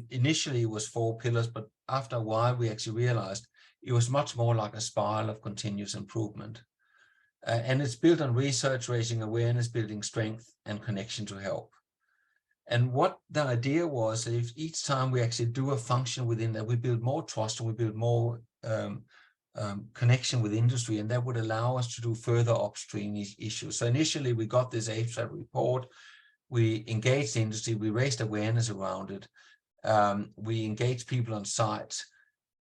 Initially, it was 4 pillars, but after a while, we actually realized it was much more like a spiral of continuous improvement. And it's built on research, raising awareness, building strength, and connection to help. And what the idea was, if each time we actually do a function within that, we build more trust and we build more connection with industry, and that would allow us to do further upstream issues. So initially, we got this AFSAT report. We engaged the industry, we raised awareness around it, we engaged people on sites,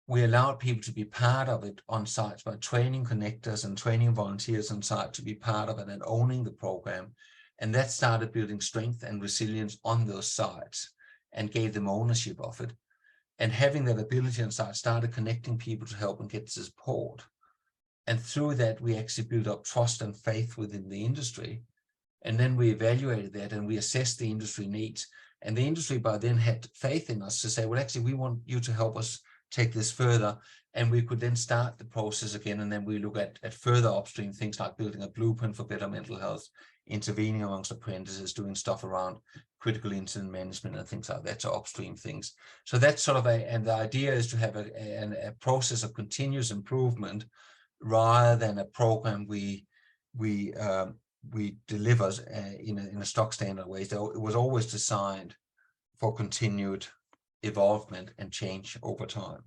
we allowed people to be part of it on sites by training connectors and training volunteers on site to be part of it and owning the program. And that started building strength and resilience on those sites and gave them ownership of it. And having that ability on site started connecting people to help and get support. And through that, we actually built up trust and faith within the industry. And then we evaluated that and we assessed the industry needs. And the industry by then had faith in us to say, well, actually, we want you to help us take this further. And we could then start the process again. And then we look at further upstream things like building a blueprint for better mental health, intervening amongst apprentices, doing stuff around critical incident management and things like that, so upstream things. So that's sort of and the idea is to have a process of continuous improvement rather than a program we deliver in a stock standard way. So it was always designed for continued evolvement and change over time.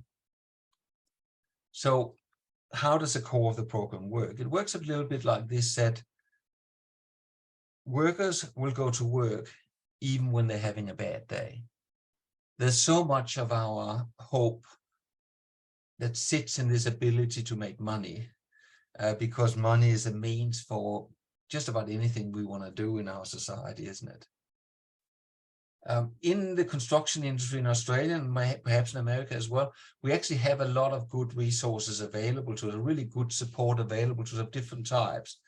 So how does the core of the program work? It works a little bit like this, that workers will go to work even when they're having a bad day. There's so much of our hope that sits in this ability to make money, because money is a means for just about anything we want to do in our society, isn't it? In the construction industry in Australia and perhaps in America as well, we actually have a lot of good resources available to us, really good support available to us of different types.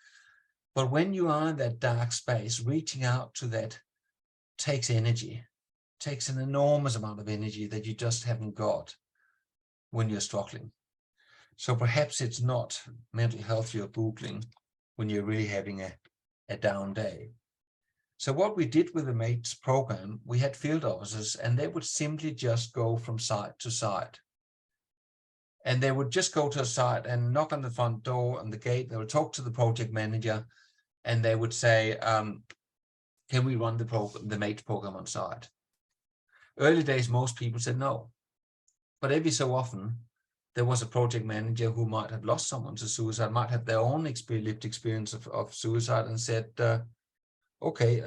But when you are in that dark space, reaching out to that takes energy, takes an enormous amount of energy that you just haven't got when you're struggling. So perhaps it's not mental health you're Googling when you're really having a down day. So what we did with the MATES program, we had field officers, and they would simply just go from site to site. And they would just go to a site and knock on the front door and the gate. They would talk to the project manager, and they would say, can we run the MATES program on site? Early days, most people said no. But every so often, there was a project manager who might have lost someone to suicide, might have their own lived experience of suicide, and said, okay,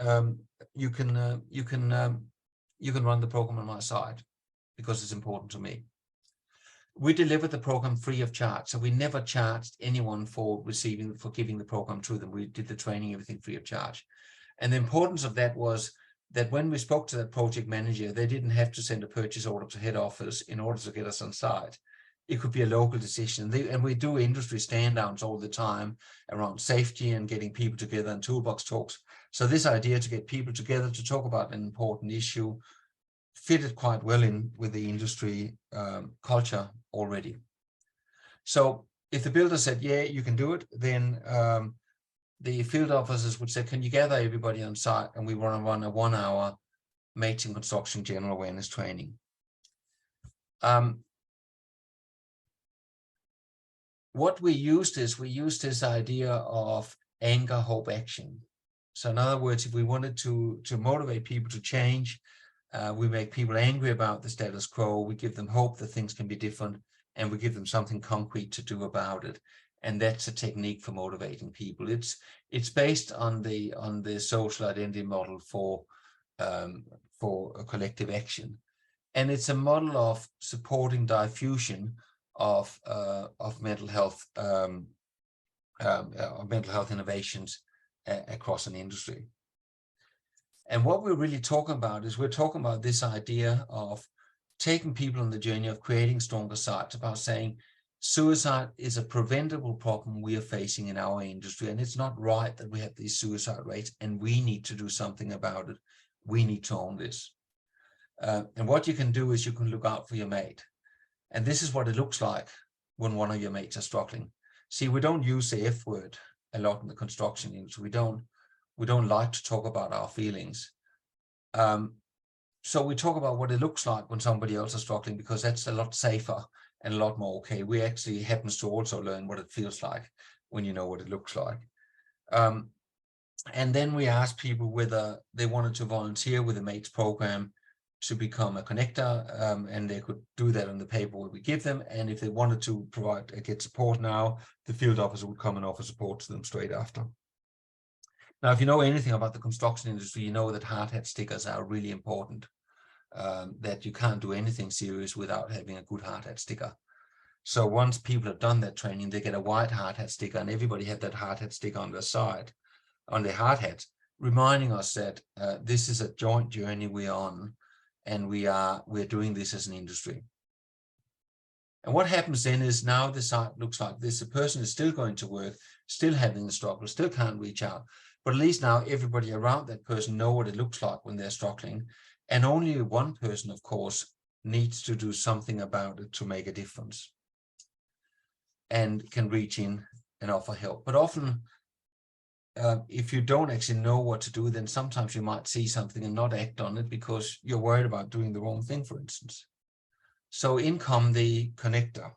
you can run the program on my side because it's important to me. We delivered the program free of charge, so we never charged anyone for giving the program to them. We did the training, everything free of charge. And the importance of that was that when we spoke to that project manager, they didn't have to send a purchase order to head office in order to get us on site. It could be a local decision. And we do industry stand-downs all the time around safety and getting people together in toolbox talks. So this idea to get people together to talk about an important issue fitted quite well in with the industry culture already. So if the builder said, yeah, you can do it, then the field officers would say, can you gather everybody on site? And we want to run a 1-hour MATES in construction general awareness training. What we used is, we used this idea of anger, hope, action. So in other words, if we wanted to motivate people to change, we make people angry about the status quo, we give them hope that things can be different, and we give them something concrete to do about it. And that's a technique for motivating people. It's based on the social identity model for a collective action. And it's a model of supporting diffusion of mental health innovations across an industry. And what we're really talking about is, we're talking about this idea of taking people on the journey of creating stronger sites, about saying suicide is a preventable problem we are facing in our industry, and it's not right that we have these suicide rates, and we need to do something about it. We need to own this. And what you can do is you can look out for your mate. And this is what it looks like when one of your mates are struggling. See, we don't use the F word a lot in the construction industry. We don't like to talk about our feelings. So we talk about what it looks like when somebody else is struggling, because that's a lot safer and a lot more okay. We actually happens to also learn what it feels like when you know what it looks like. And then we ask people whether they wanted to volunteer with the MATES program to become a connector, and they could do that on the paperwork we give them. And if they wanted to get support now, the field officer would come and offer support to them straight after. Now, if you know anything about the construction industry, you know that hard hat stickers are really important, that you can't do anything serious without having a good hard hat sticker. So once people have done that training, they get a white hard hat sticker, and everybody had that hard hat sticker on their side, on their hard hat, reminding us that this is a joint journey we're on, and we're doing this as an industry. And what happens then is, now the site looks like this. The person is still going to work, still having the struggle, still can't reach out. But at least now everybody around that person know what it looks like when they're struggling. And only one person, of course, needs to do something about it to make a difference, and can reach in and offer help. But often, if you don't actually know what to do, then sometimes you might see something and not act on it because you're worried about doing the wrong thing, for instance. So in come the connector.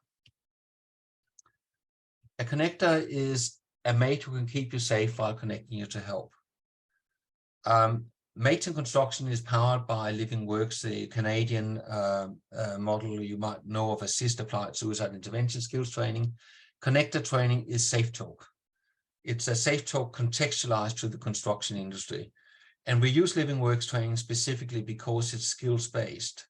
A connector is a mate who can keep you safe while connecting you to help. MATES in construction is powered by Living Works, the Canadian model. You might know of assist applied suicide intervention skills training. Connector training is Safe Talk. It's a Safe Talk contextualized to the construction industry. And we use Living Works training specifically because it's skills-based.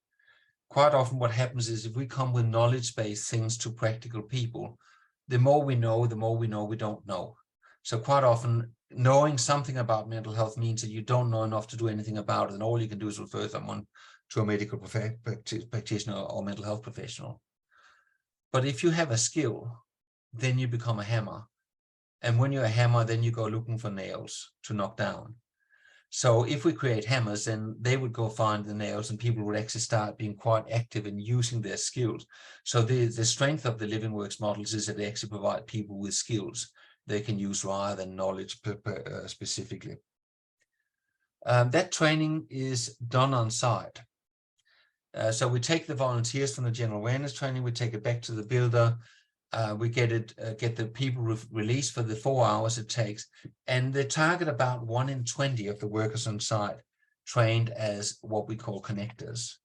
quite often what happens is if we come with knowledge-based things to practical people, the more we know we don't know. So quite often knowing something about mental health means that you don't know enough to do anything about it, and all you can do is refer someone to a medical practitioner or mental health professional. But if you have a skill, then you become a hammer. And when you're a hammer, then you go looking for nails to knock down. So if we create hammers, then they would go find the nails, and people would actually start being quite active in using their skills. So the strength of the Living Works models is that they actually provide people with skills they can use rather than knowledge specifically. That training is done on site. So we take the volunteers from the general awareness training, we take it back to the builder, we get the people released for the 4 hours it takes, and they target about 1 in 20 of the workers on site trained as what we call connectors.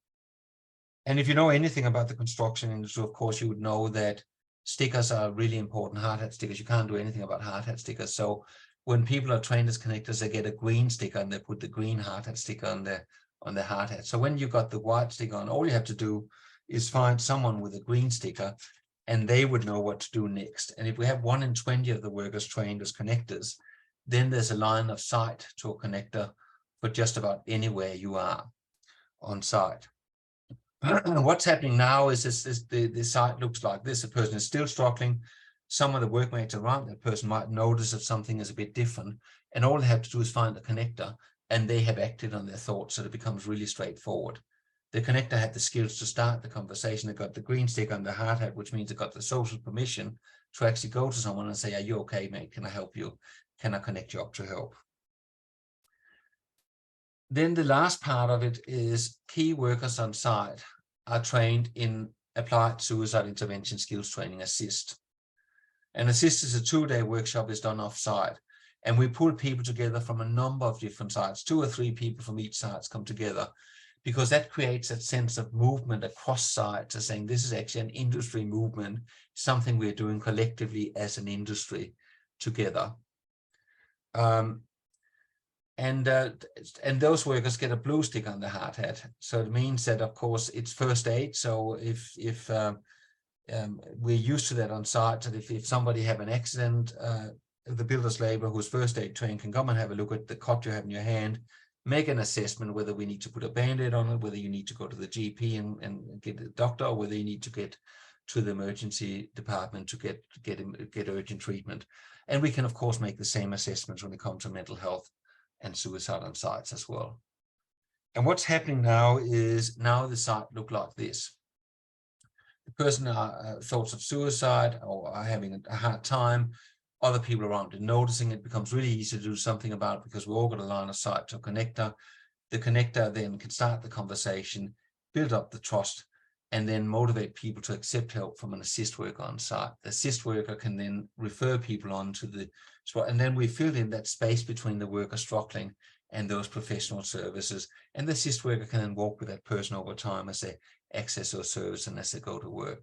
And if you know anything about the construction industry, of course, you would know that stickers are really important. Hard hat stickers, you can't do anything about hard hat stickers. So when people are trained as connectors, they get a green sticker and they put the green hard hat sticker on their hard hat. So when you got the white sticker on, all you have to do is find someone with a green sticker, and they would know what to do next. And if we have 1 in 20 of the workers trained as connectors, then there's a line of sight to a connector for just about anywhere you are on site. What's happening now is the site looks like this. A person is still struggling. Some of the workmates around that person might notice that something is a bit different, and all they have to do is find a connector, and they have acted on their thoughts, so it becomes really straightforward. The connector had the skills to start the conversation. They got the green stick on the hard hat, which means they got the social permission to actually go to someone and say, are you okay, mate? Can I help you? Can I connect you up to help? Then the last part of it is key workers on site are trained in applied suicide intervention skills training, ASSIST. And ASSIST is a 2-day workshop, is done off-site. And we pull people together from a number of different sites. 2 or 3 people from each site come together, because that creates a sense of movement across sites, as saying this is actually an industry movement, something we're doing collectively as an industry together. And those workers get a blue stick on the hard hat. So it means that, of course, it's first aid. So if we're used to that on site, that if somebody have an accident, the builder's labor who's first aid trained can come and have a look at the cut you have in your hand, make an assessment whether we need to put a band-aid on it, whether you need to go to the GP and get a doctor, or whether you need to get to the emergency department to get urgent treatment. And we can, of course, make the same assessments when it comes to mental health and suicide on sites as well. And what's happening now is the site look like this. The person thoughts of suicide or are having a hard time. Other people around it noticing it, becomes really easy to do something about it, because we all got a line of sight to a connector. The connector then can start the conversation, build up the trust, and then motivate people to accept help from an assist worker on site. The assist worker can then refer people on to the spot, and then we fill in that space between the worker struggling and those professional services. And the assist worker can then walk with that person over time as they access those services and as they go to work.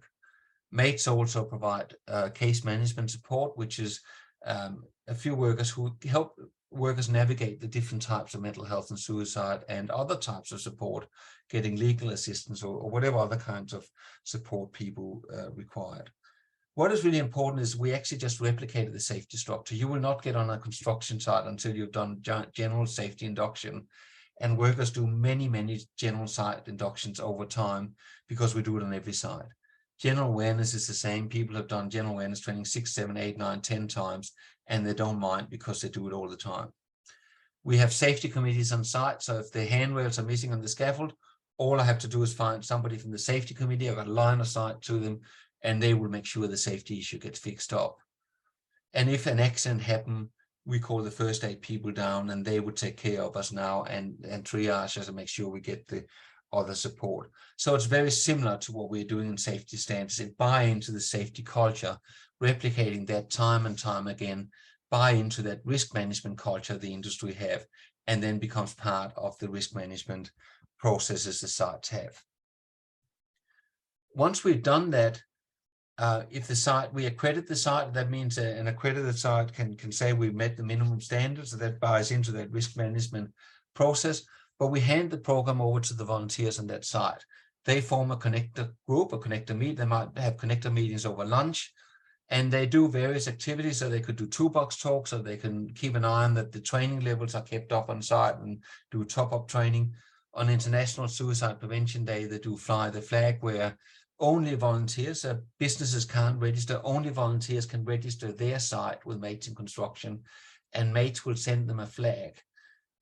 Mates also provide case management support, which is a few workers who help workers navigate the different types of mental health and suicide and other types of support, getting legal assistance or whatever other kinds of support people required. What is really important is we actually just replicated the safety structure. You will not get on a construction site until you've done general safety induction, and workers do many, many general site inductions over time, because we do it on every site. General awareness is the same. People have done general awareness training 6, 7, 8, 9, 10 times, and they don't mind because they do it all the time. We have safety committees on site. So if the handrails are missing on the scaffold, all I have to do is find somebody from the safety committee. I've got a line of sight to them, and they will make sure the safety issue gets fixed up. And if an accident happened, we call the first aid people down, and they would take care of us now and triage us and make sure we get the other support. So it's very similar to what we're doing in safety standards. It buy into the safety culture, replicating that time and time again, buy into that risk management culture the industry have, and then becomes part of the risk management processes the sites have. Once we've done that, if the site, we accredit the site, that means an accredited site can say we've met the minimum standards, so that buys into that risk management process. But we hand the program over to the volunteers on that site. They form a connector group, a connector meet. They might have connector meetings over lunch, and they do various activities. So they could do toolbox talks, so they can keep an eye on that the training levels are kept up on site and do top-up training. On International Suicide Prevention Day, they do fly the flag, where only volunteers, businesses can't register, only volunteers can register their site with Mates in Construction, and Mates will send them a flag.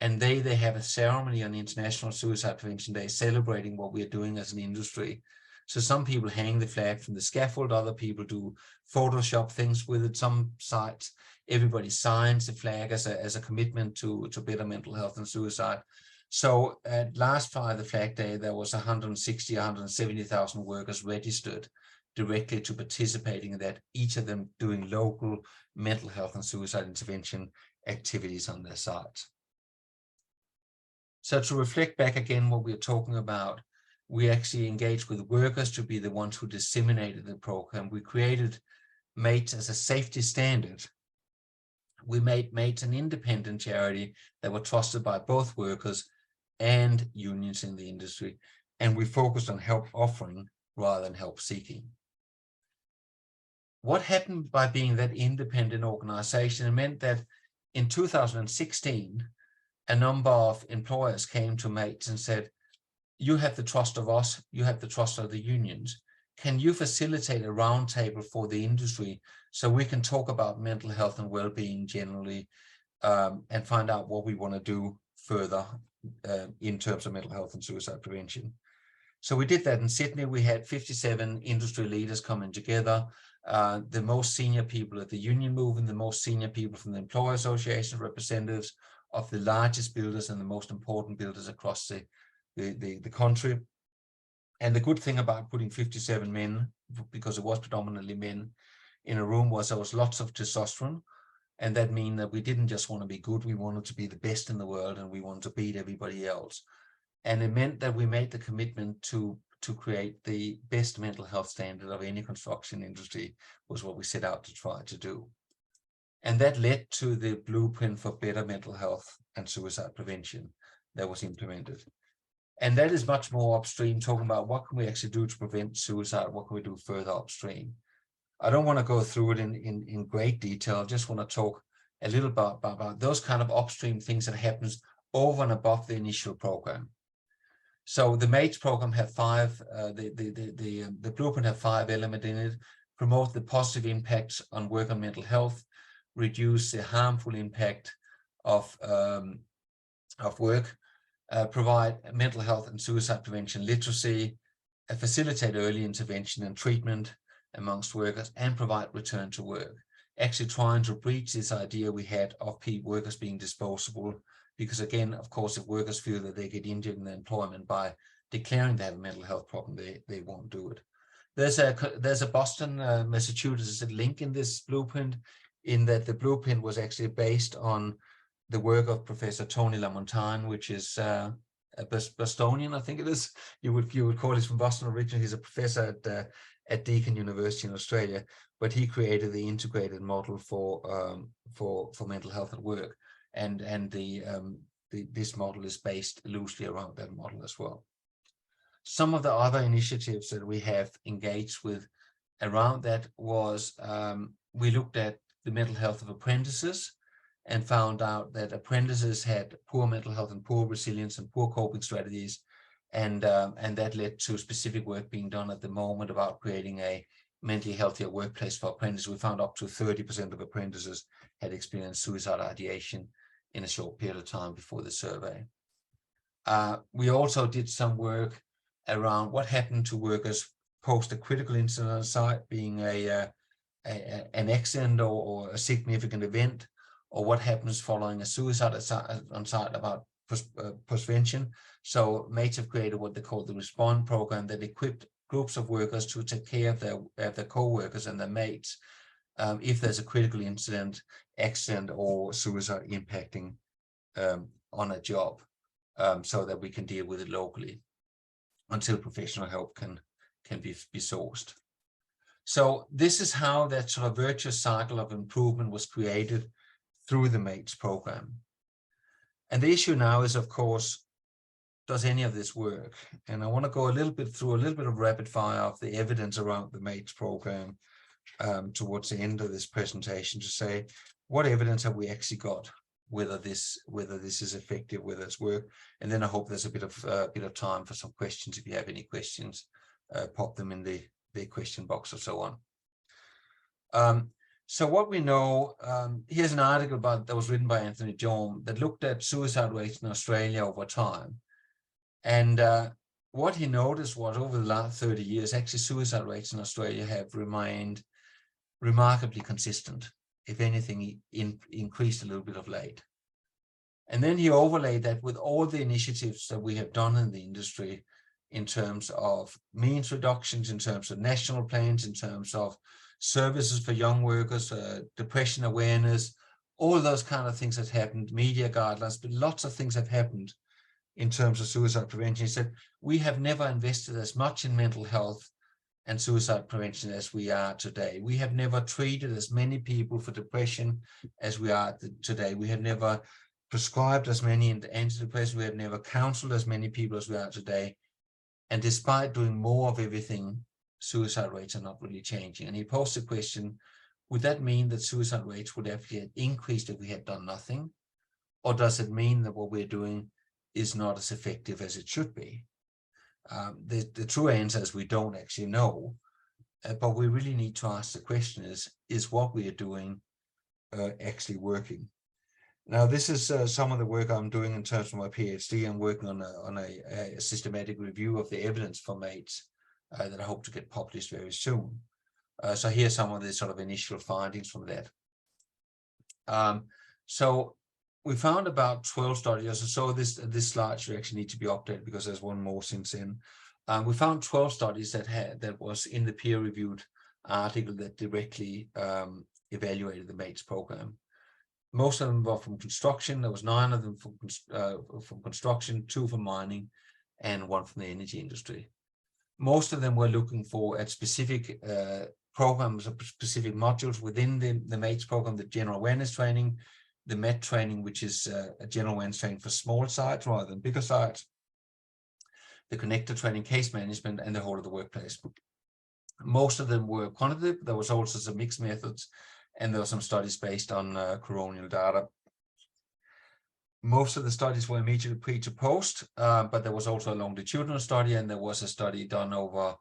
And they have a ceremony on International Suicide Prevention Day celebrating what we are doing as an industry. So some people hang the flag from the scaffold, other people do Photoshop things with it. Some sites, everybody signs the flag as a commitment to better mental health and suicide. So at last Fly the Flag Day, there was 160, 170,000 workers registered directly to participating in that, each of them doing local mental health and suicide intervention activities on their sites. So to reflect back again what we're talking about, we actually engaged with workers to be the ones who disseminated the program. We created Mates as a safety standard. We made Mates an independent charity that were trusted by both workers and unions in the industry. And we focused on help offering rather than help seeking. What happened by being that independent organization? It meant that in 2016, a number of employers came to Mates and said, you have the trust of us, you have the trust of the unions. Can you facilitate a roundtable for the industry so we can talk about mental health and well-being generally, and find out what we want to do further in terms of mental health and suicide prevention? So we did that in Sydney. We had 57 industry leaders coming together, the most senior people at the union movement, the most senior people from the employer association, representatives of the largest builders and the most important builders across the country. And the good thing about putting 57 men, because it was predominantly men in a room, was there was lots of testosterone. And that means that we didn't just want to be good, we wanted to be the best in the world, and we wanted to beat everybody else. And it meant that we made the commitment to create the best mental health standard of any construction industry, was what we set out to try to do. And that led to the blueprint for better mental health and suicide prevention that was implemented. And that is much more upstream, talking about what can we actually do to prevent suicide, what can we do further upstream. I don't want to go through it in great detail. I just want to talk a little about those kind of upstream things that happens over and above the initial program. So the Mates program had the blueprint had 5 elements in it: promote the positive impacts on work and mental health, reduce the harmful impact of work, provide mental health and suicide prevention literacy, facilitate early intervention and treatment amongst workers, and provide return to work. Actually trying to breach this idea we had of workers being disposable, because again, of course, if workers feel that they get injured in their employment by declaring they have a mental health problem, they won't do it. There's a Boston, Massachusetts link in this blueprint, in that the blueprint was actually based on the work of Professor Tony Lamontagne, which is a Bostonian, I think it is. You would call he's from Boston originally. He's a professor at Deakin University in Australia, but he created the integrated model for mental health at work, and this model is based loosely around that model as well. Some of the other initiatives that we have engaged with around that was we looked at the mental health of apprentices and found out that apprentices had poor mental health and poor resilience and poor coping strategies. And that led to specific work being done at the moment about creating a mentally healthier workplace for apprentices. We found up to 30% of apprentices had experienced suicide ideation in a short period of time before the survey. We also did some work around what happened to workers post a critical incident on site, being an accident or a significant event, or what happens following a suicide on site, about prevention. So Mates have created what they call the Respond program that equipped groups of workers to take care of their co-workers and their mates if there's a critical incident, accident, or suicide impacting on a job, so that we can deal with it locally until professional help can be sourced. So this is how that sort of virtuous cycle of improvement was created through the Mates program. And the issue now is, of course, does any of this work? And I want to go a little bit through a little bit of rapid fire of the evidence around the MATES program towards the end of this presentation, to say what evidence have we actually got, whether this is effective, whether it's work. And then I hope there's a bit of time for some questions. If you have any questions, pop them in the question box or so on. So what we know, here's an article that was written by Anthony Jorm that looked at suicide rates in Australia over time. And what he noticed was over the last 30 years, actually suicide rates in Australia have remained remarkably consistent. If anything, increased a little bit of late. And then he overlaid that with all the initiatives that we have done in the industry in terms of means reductions, in terms of national plans, in terms of services for young workers, depression awareness, all those kind of things that happened, media guidelines, but lots of things have happened in terms of suicide prevention. He said, we have never invested as much in mental health and suicide prevention as we are today. We have never treated as many people for depression as we are today. We have never prescribed as many antidepressants. We have never counseled as many people as we are today. And despite doing more of everything, suicide rates are not really changing. And he posed the question, would that mean that suicide rates would actually have increased if we had done nothing? Or does it mean that what we're doing is not as effective as it should be? The true answer is we don't actually know, but we really need to ask the question is what we are doing actually working? Now, this is some of the work I'm doing in terms of my PhD. I'm working on a systematic review of the evidence for MATES that I hope to get published very soon. So here's some of the sort of initial findings from that. So we found about 12 studies. So this slide should actually need to be updated because there's one more since then. We found 12 studies that was in the peer-reviewed article that directly evaluated the MATES program. Most of them were from construction. There was 9 of them from construction, 2 from mining, and 1 from the energy industry. Most of them were looking for at specific programs or specific modules within the MATES program, the general awareness training, the MET training, which is a general awareness training for small sites rather than bigger sites, the connector training, case management, and the whole of the workplace. Most of them were quantitative. There was also some mixed methods, and there were some studies based on coronial data. Most of the studies were immediately pre to post, but there was also a longitudinal study, and there was a study done over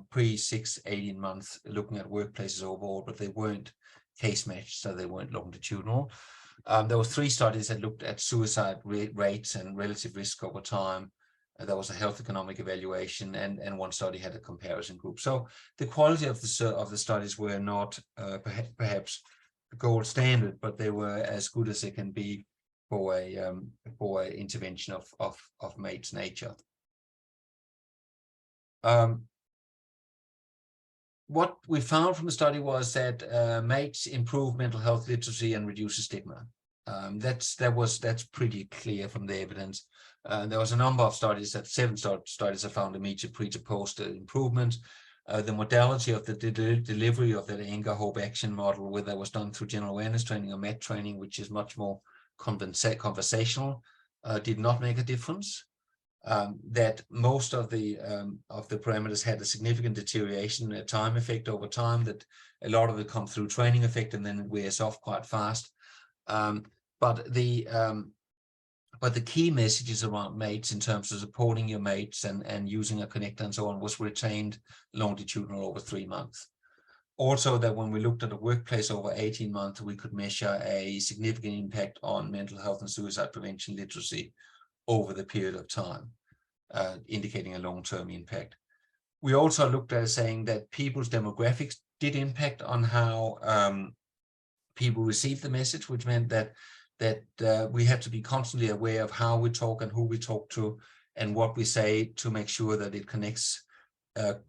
pre 6, 18 months, looking at workplaces overall, but they weren't case matched, so they weren't longitudinal. There were 3 studies that looked at suicide rates and relative risk over time. There was a health economic evaluation, and 1 study had a comparison group. So the quality of the studies were not perhaps the gold standard, but they were as good as they can be for a intervention of MATES nature. What we found from the study was that MATES improve mental health literacy and reduces stigma. That's pretty clear from the evidence. There was a number of studies, 7 studies that found immediate pre to post improvement. The modality of the delivery of that anger, hope, action model, whether it was done through general awareness training or MET training, which is much more conversational, did not make a difference. That most of the parameters had a significant deterioration, a time effect over time, that a lot of it comes through training effect and then it wears off quite fast. But the key messages around MATES in terms of supporting your mates and using a connector and so on was retained longitudinal over 3 months. Also, that when we looked at the workplace over 18 months, we could measure a significant impact on mental health and suicide prevention literacy over the period of time, indicating a long-term impact. We also looked at saying that people's demographics did impact on how people receive the message, which meant that we have to be constantly aware of how we talk and who we talk to and what we say to make sure that it connects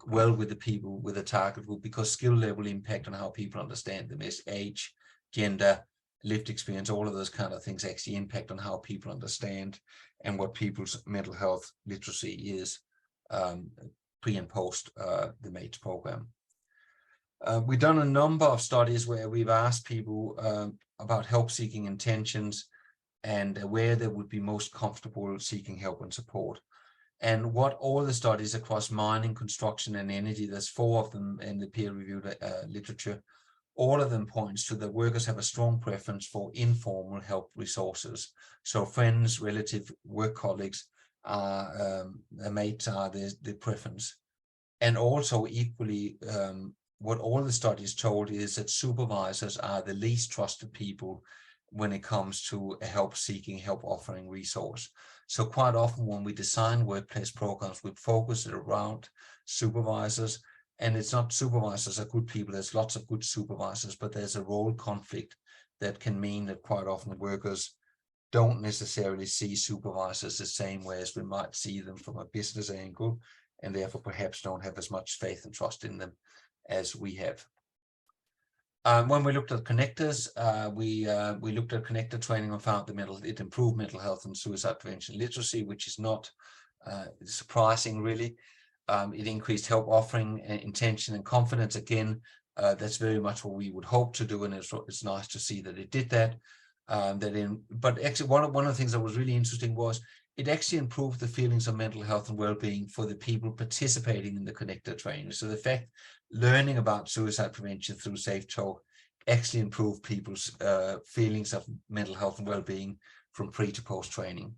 well with the people, with the target group, because skill level impact on how people understand the message, age, gender, lived experience, all of those kind of things actually impact on how people understand and what people's mental health literacy is pre and post the MATES program. We've done a number of studies where we've asked people about help-seeking intentions and where they would be most comfortable seeking help and support. And what all the studies across mining, construction, and energy, there's 4 of them in the peer-reviewed literature, all of them points to that workers have a strong preference for informal help resources. So friends, relatives, work colleagues, mates are the preference. And also equally, what all the studies told is that supervisors are the least trusted people when it comes to a help-seeking, help-offering resource. So quite often when we design workplace programs, we focus it around supervisors, and it's not supervisors are good people. There's lots of good supervisors, but there's a role conflict that can mean that quite often workers don't necessarily see supervisors the same way as we might see them from a business angle, and therefore perhaps don't have as much faith and trust in them as we have. When we looked at connectors, we looked at connector training and found it improved mental health and suicide prevention literacy, which is not surprising really. It increased help offering, intention, and confidence. Again, that's very much what we would hope to do, and it's nice to see that it did that. But actually, one of the things that was really interesting was it actually improved the feelings of mental health and well-being for the people participating in the connector training. So the fact learning about suicide prevention through Safe Talk actually improved people's feelings of mental health and well-being from pre to post training.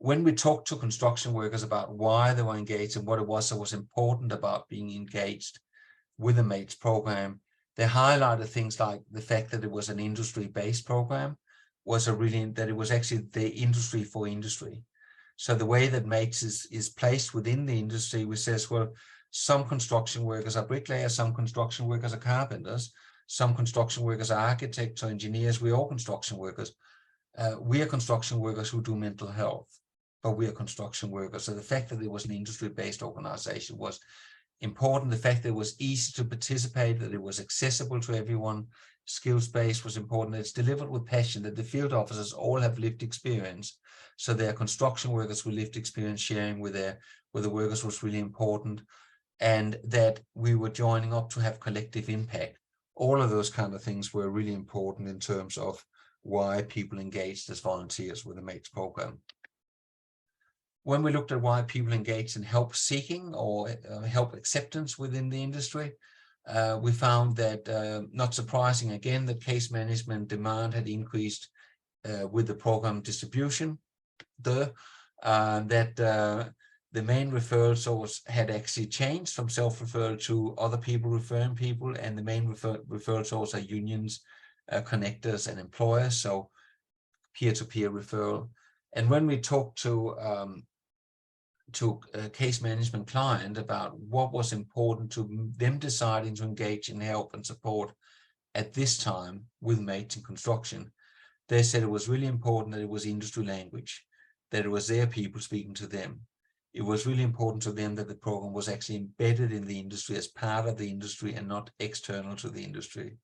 When we talked to construction workers about why they were engaged and what it was that was important about being engaged with the MATES program, they highlighted things like the fact that it was an industry-based program, that it was actually the industry for industry. So the way that MATES is placed within the industry, which says, well, some construction workers are bricklayers, some construction workers are carpenters, some construction workers are architects or engineers. We're all construction workers. We are construction workers who do mental health, but we are construction workers. So the fact that it was an industry-based organization was important. The fact that it was easy to participate, that it was accessible to everyone, skills-based was important. It's delivered with passion, that the field officers all have lived experience. So their construction workers with lived experience sharing with the workers was really important. And that we were joining up to have collective impact. All of those kind of things were really important in terms of why people engaged as volunteers with the MATES program. When we looked at why people engaged in help seeking or help acceptance within the industry, we found that, not surprising again, that case management demand had increased with the program distribution. The main referral source had actually changed from self-referral to other people referring people, and the main referral source are unions, connectors, and employers, so peer-to-peer referral. And when we talked to a case management client about what was important to them deciding to engage in help and support at this time with MATES in construction, they said it was really important that it was industry language, that it was their people speaking to them. It was really important to them that the program was actually embedded in the industry as part of the industry and not external to the industry.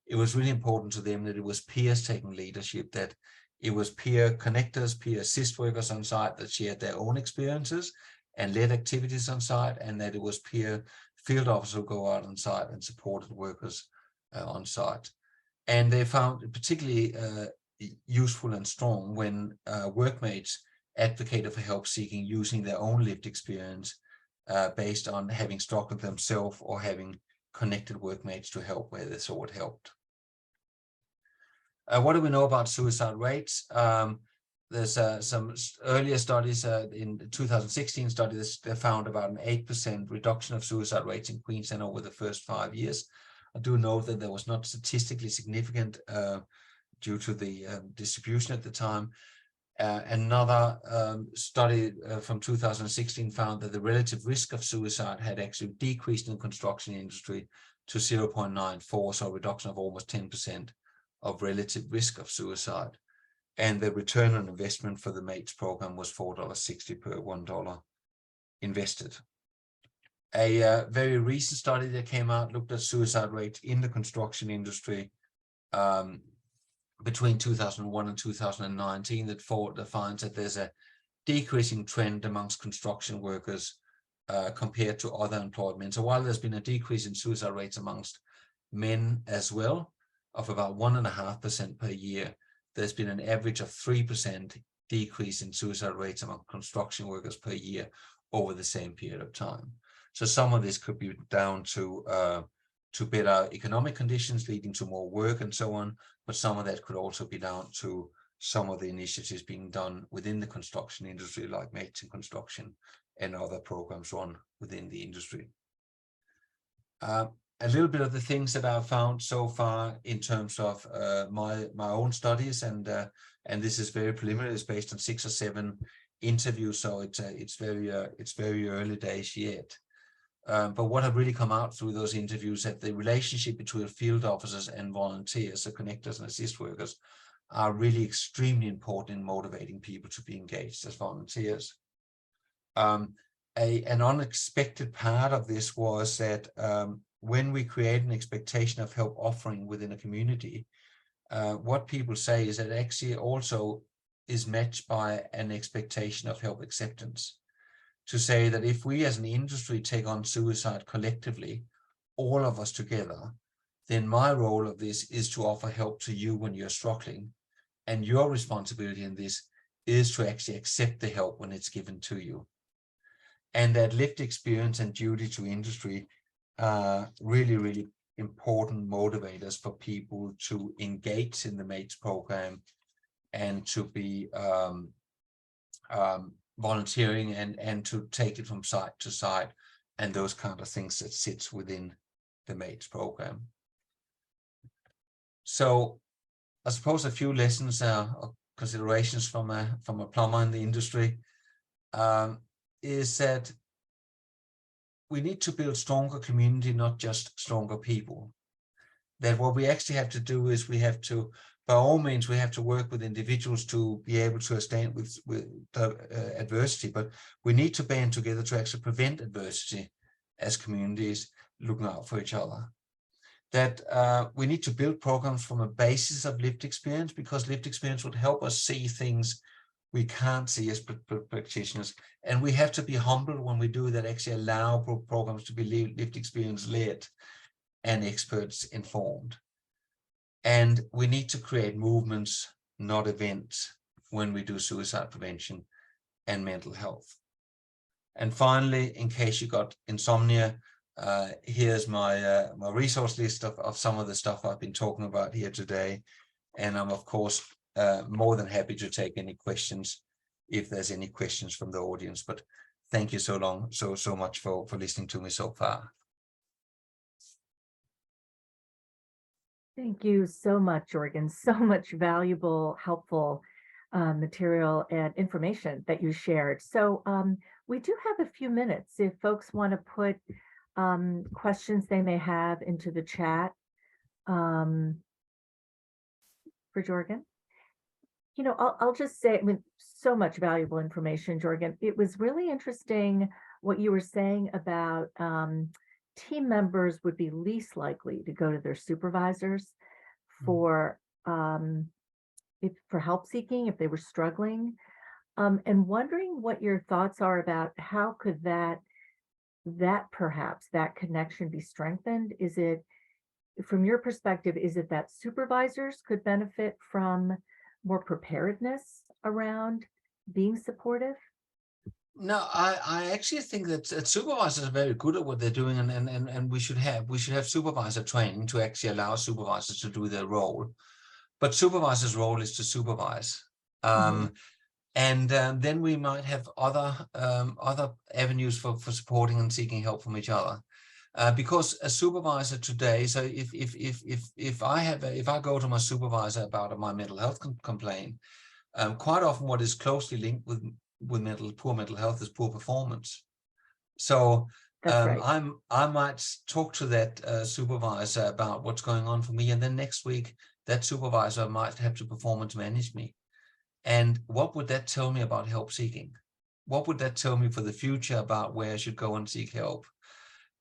It was really important to them that it was peers taking leadership, that it was peer connectors, peer assist workers on site that shared their own experiences and led activities on site, and that it was peer field officers who go out on site and supported workers on site. And they found it particularly useful and strong when workmates advocated for help seeking using their own lived experience based on having struggled themselves or having connected workmates to help where they saw it helped. What do we know about suicide rates? There's some earlier studies in the 2016 study that found about an 8% reduction of suicide rates in Queensland over the first 5 years. I do know that there was not statistically significant due to the distribution at the time. Another study from 2016 found that the relative risk of suicide had actually decreased in the construction industry to 0.94, so a reduction of almost 10% of relative risk of suicide. And the return on investment for the MATES program was $4.60 per $1 invested. A very recent study that came out looked at suicide rates in the construction industry between 2001 and 2019 that finds that there's a decreasing trend amongst construction workers compared to other employed men. So while there's been a decrease in suicide rates amongst men as well of about 1.5% per year, there's been an average of 3% decrease in suicide rates among construction workers per year over the same period of time. So some of this could be down to better economic conditions leading to more work and so on, but some of that could also be down to some of the initiatives being done within the construction industry, like Mates in Construction and other programs run within the industry. A little bit of the things that I've found so far in terms of my own studies, and this is very preliminary. It's based on 6 or 7 interviews, so it's very early days yet. But what have really come out through those interviews that the relationship between field officers and volunteers, so connectors and assist workers, are really extremely important in motivating people to be engaged as volunteers. An unexpected part of this was that when we create an expectation of help offering within a community, what people say is that actually also is matched by an expectation of help acceptance. To say that if we as an industry take on suicide collectively, all of us together, then my role of this is to offer help to you when you're struggling. And your responsibility in this is to actually accept the help when it's given to you. And that lived experience and duty to industry are really, really important motivators for people to engage in the MATES program and to be volunteering and to take it from side to side and those kind of things that sits within the MATES program. So I suppose a few lessons or considerations from a plumber in the industry is that we need to build stronger community, not just stronger people. That what we actually have to do is we have to, by all means, we have to work with individuals to be able to stand with adversity, but we need to band together to actually prevent adversity as communities looking out for each other. That we need to build programs from a basis of lived experience, because lived experience would help us see things we can't see as practitioners. And we have to be humble when we do that, actually allow programs to be lived experience led and experts informed. And we need to create movements, not events, when we do suicide prevention and mental health. And finally, in case you got insomnia, here's my my resource list of some of the stuff I've been talking about here today. And I'm, of course, more than happy to take any questions if there's any questions from the audience. But thank you so much for listening to me so far. Thank you so much, Jorgen. So much valuable, helpful material and information that you shared. So we do have a few minutes if folks want to put questions they may have into the chat for Jorgen. You know, I'll just say, I mean, so much valuable information, Jorgen. It was really interesting what you were saying about team members would be least likely to go to their supervisors for help seeking if they were struggling, and wondering what your thoughts are about how could that perhaps that connection be strengthened. Is it, from your perspective, is it that supervisors could benefit from more preparedness around being supportive? No, I actually think that supervisors are very good at what they're doing, and we should have supervisor training to actually allow supervisors to do their role. But supervisor's role is to supervise, and then we might have other avenues for supporting and seeking help from each other. Because a supervisor today, so if I go to my supervisor about my mental health complaint, quite often what is closely linked with poor mental health is poor performance. So right. I might talk to that supervisor about what's going on for me, and then next week that supervisor might have to performance manage me. And what would that tell me about help seeking? What would that tell me for the future about where I should go and seek help?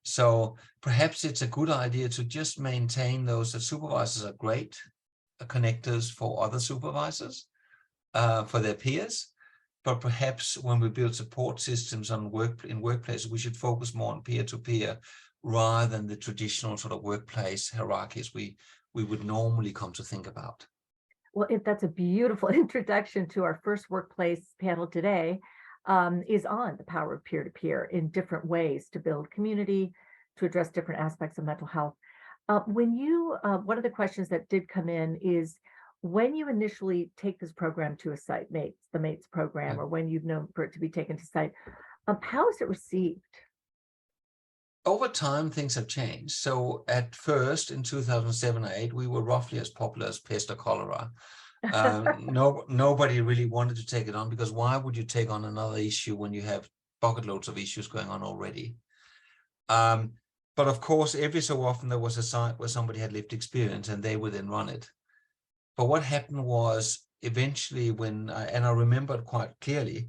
So perhaps it's a good idea to just maintain those. That supervisors are great connectors for other supervisors, for their peers. But perhaps when we build support systems in workplaces, we should focus more on peer-to-peer rather than the traditional sort of workplace hierarchies we would normally come to think about. Well, if that's a beautiful introduction to our first workplace panel today, is on the power of peer-to-peer in different ways to build community, to address different aspects of mental health. One of the questions that did come in is when you initially take this program to a site, the MATES program, Yeah. or when you've known for it to be taken to site, how is it received? Over time, things have changed. So at first, in 2007 or 8, we were roughly as popular as pest or cholera. Nobody really wanted to take it on, because why would you take on another issue when you have bucket loads of issues going on already? But of course, every so often there was a site where somebody had lived experience and they would then run it. But what happened was eventually and I remember it quite clearly,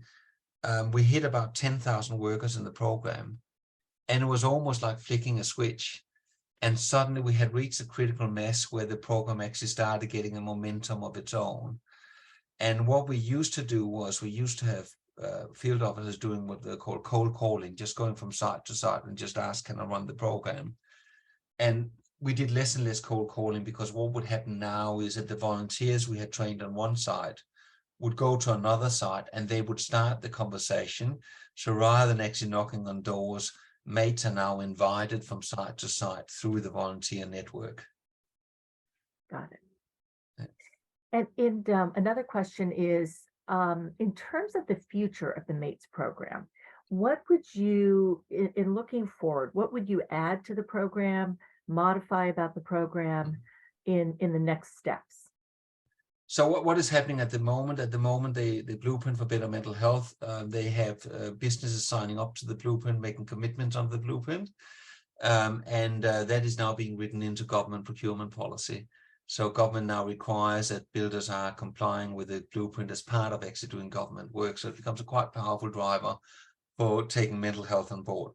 we hit about 10,000 workers in the program, and it was almost like flicking a switch. And suddenly we had reached a critical mass where the program actually started getting a momentum of its own. And what we used to do was we used to have field officers doing what they call cold calling, just going from site to site and just ask, can I run the program? And we did less and less cold calling, because what would happen now is that the volunteers we had trained on one site would go to another site and they would start the conversation. So rather than actually knocking on doors, mates are now invited from site to site through the volunteer network. Got it. And another question is, in terms of the future of the MATES program, what would you, in looking forward, what would you add to the program, modify about the program in the next steps? So what is happening at the moment? At the moment, the Blueprint for Better Mental Health, they have businesses signing up to the Blueprint, making commitments on the Blueprint. And that is now being written into government procurement policy. So government now requires that builders are complying with the Blueprint as part of actually doing government work. So it becomes a quite powerful driver for taking mental health on board.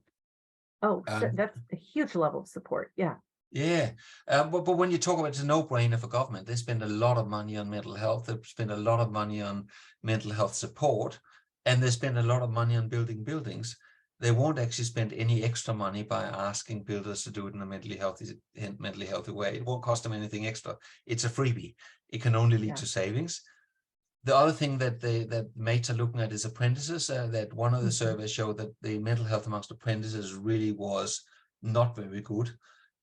Oh, so that's a huge level of support. Yeah. Yeah, but when you talk about, it's a no-brainer for government. They spend a lot of money on mental health. They spend a lot of money on mental health support, and they spend a lot of money on building buildings. They won't actually spend any extra money by asking builders to do it in a mentally healthy way. It won't cost them anything extra. It's a freebie. It can only lead to savings. The other thing that mates are looking at is apprentices. That one of the surveys showed that the mental health amongst apprentices really was not very good.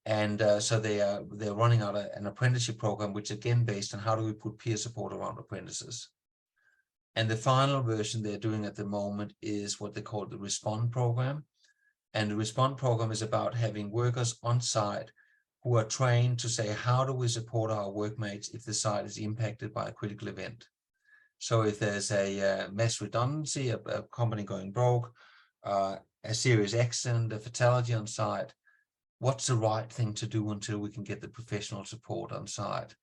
And so they're running out an apprenticeship program, which again based on how do we put peer support around apprentices. And the final version they're doing at the moment is what they call the Respond program. And the Respond program is about having workers on site who are trained to say, how do we support our workmates if the site is impacted by a critical event? So if there's a mass redundancy, a company going broke, a serious accident, a fatality on site, what's the right thing to do until we can get the professional support on site?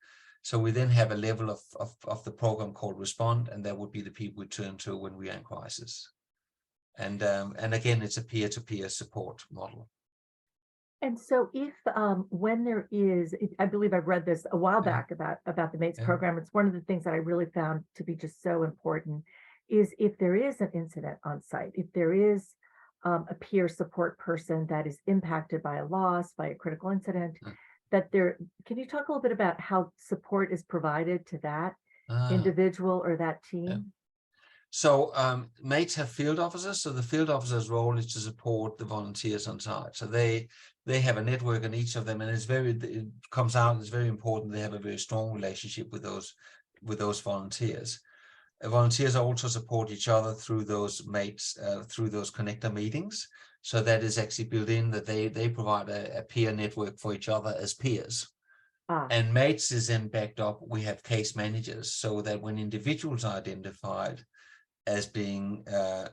So we then have a level of the program called Respond, and that would be the people we turn to when we are in crisis. And again, it's a peer-to-peer support model. And so if when there is, I believe I've read this a while back about the MATES program, it's one of the things that I really found to be just so important is if there is an incident on site, if there is a peer support person that is impacted by a loss, by a critical incident, can you talk a little bit about how support is provided to that individual or that team? So mates have field officers. So the field officer's role is to support the volunteers on site. So they have a network in each of them, and it comes out, it's very important they have a very strong relationship with those volunteers. Volunteers also support each other through those mates, through those connector meetings. So that is actually built in, that they provide a peer network for each other as peers. And mates is then backed up. We have case managers, so that when individuals are identified as being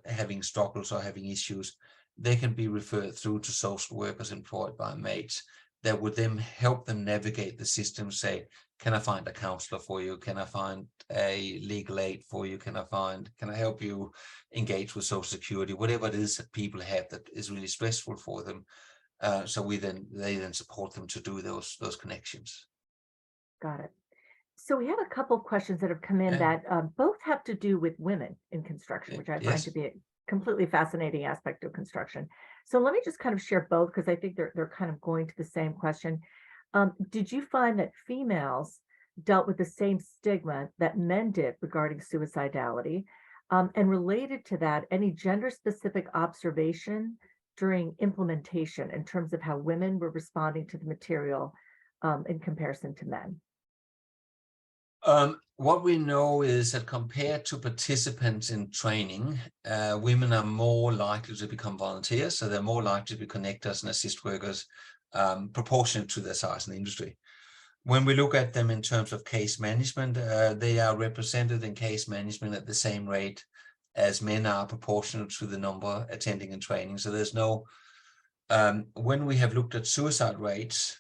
having struggles or having issues, they can be referred through to social workers employed by mates that would then help them navigate the system. Say, can I find a counselor for you? Can I find a legal aid for you? Can I help you engage with Social Security? Whatever it is that people have that is really stressful for them. So they then support them to do those connections. Got it. So we have a couple of questions that have come in that both have to do with women in construction, which I find to be a completely fascinating aspect of construction. So let me just kind of share both, because I think they're kind of going to the same question. Did you find that females dealt with the same stigma that men did regarding suicidality? And related to that, any gender-specific observation during implementation in terms of how women were responding to the material in comparison to men? What we know is that compared to participants in training, women are more likely to become volunteers, so they're more likely to be connectors and assist workers, proportionate to their size in the industry. When we look at them in terms of case management, they are represented in case management at the same rate as men are, proportional to the number attending and training. So there's no, when we have looked at suicide rates,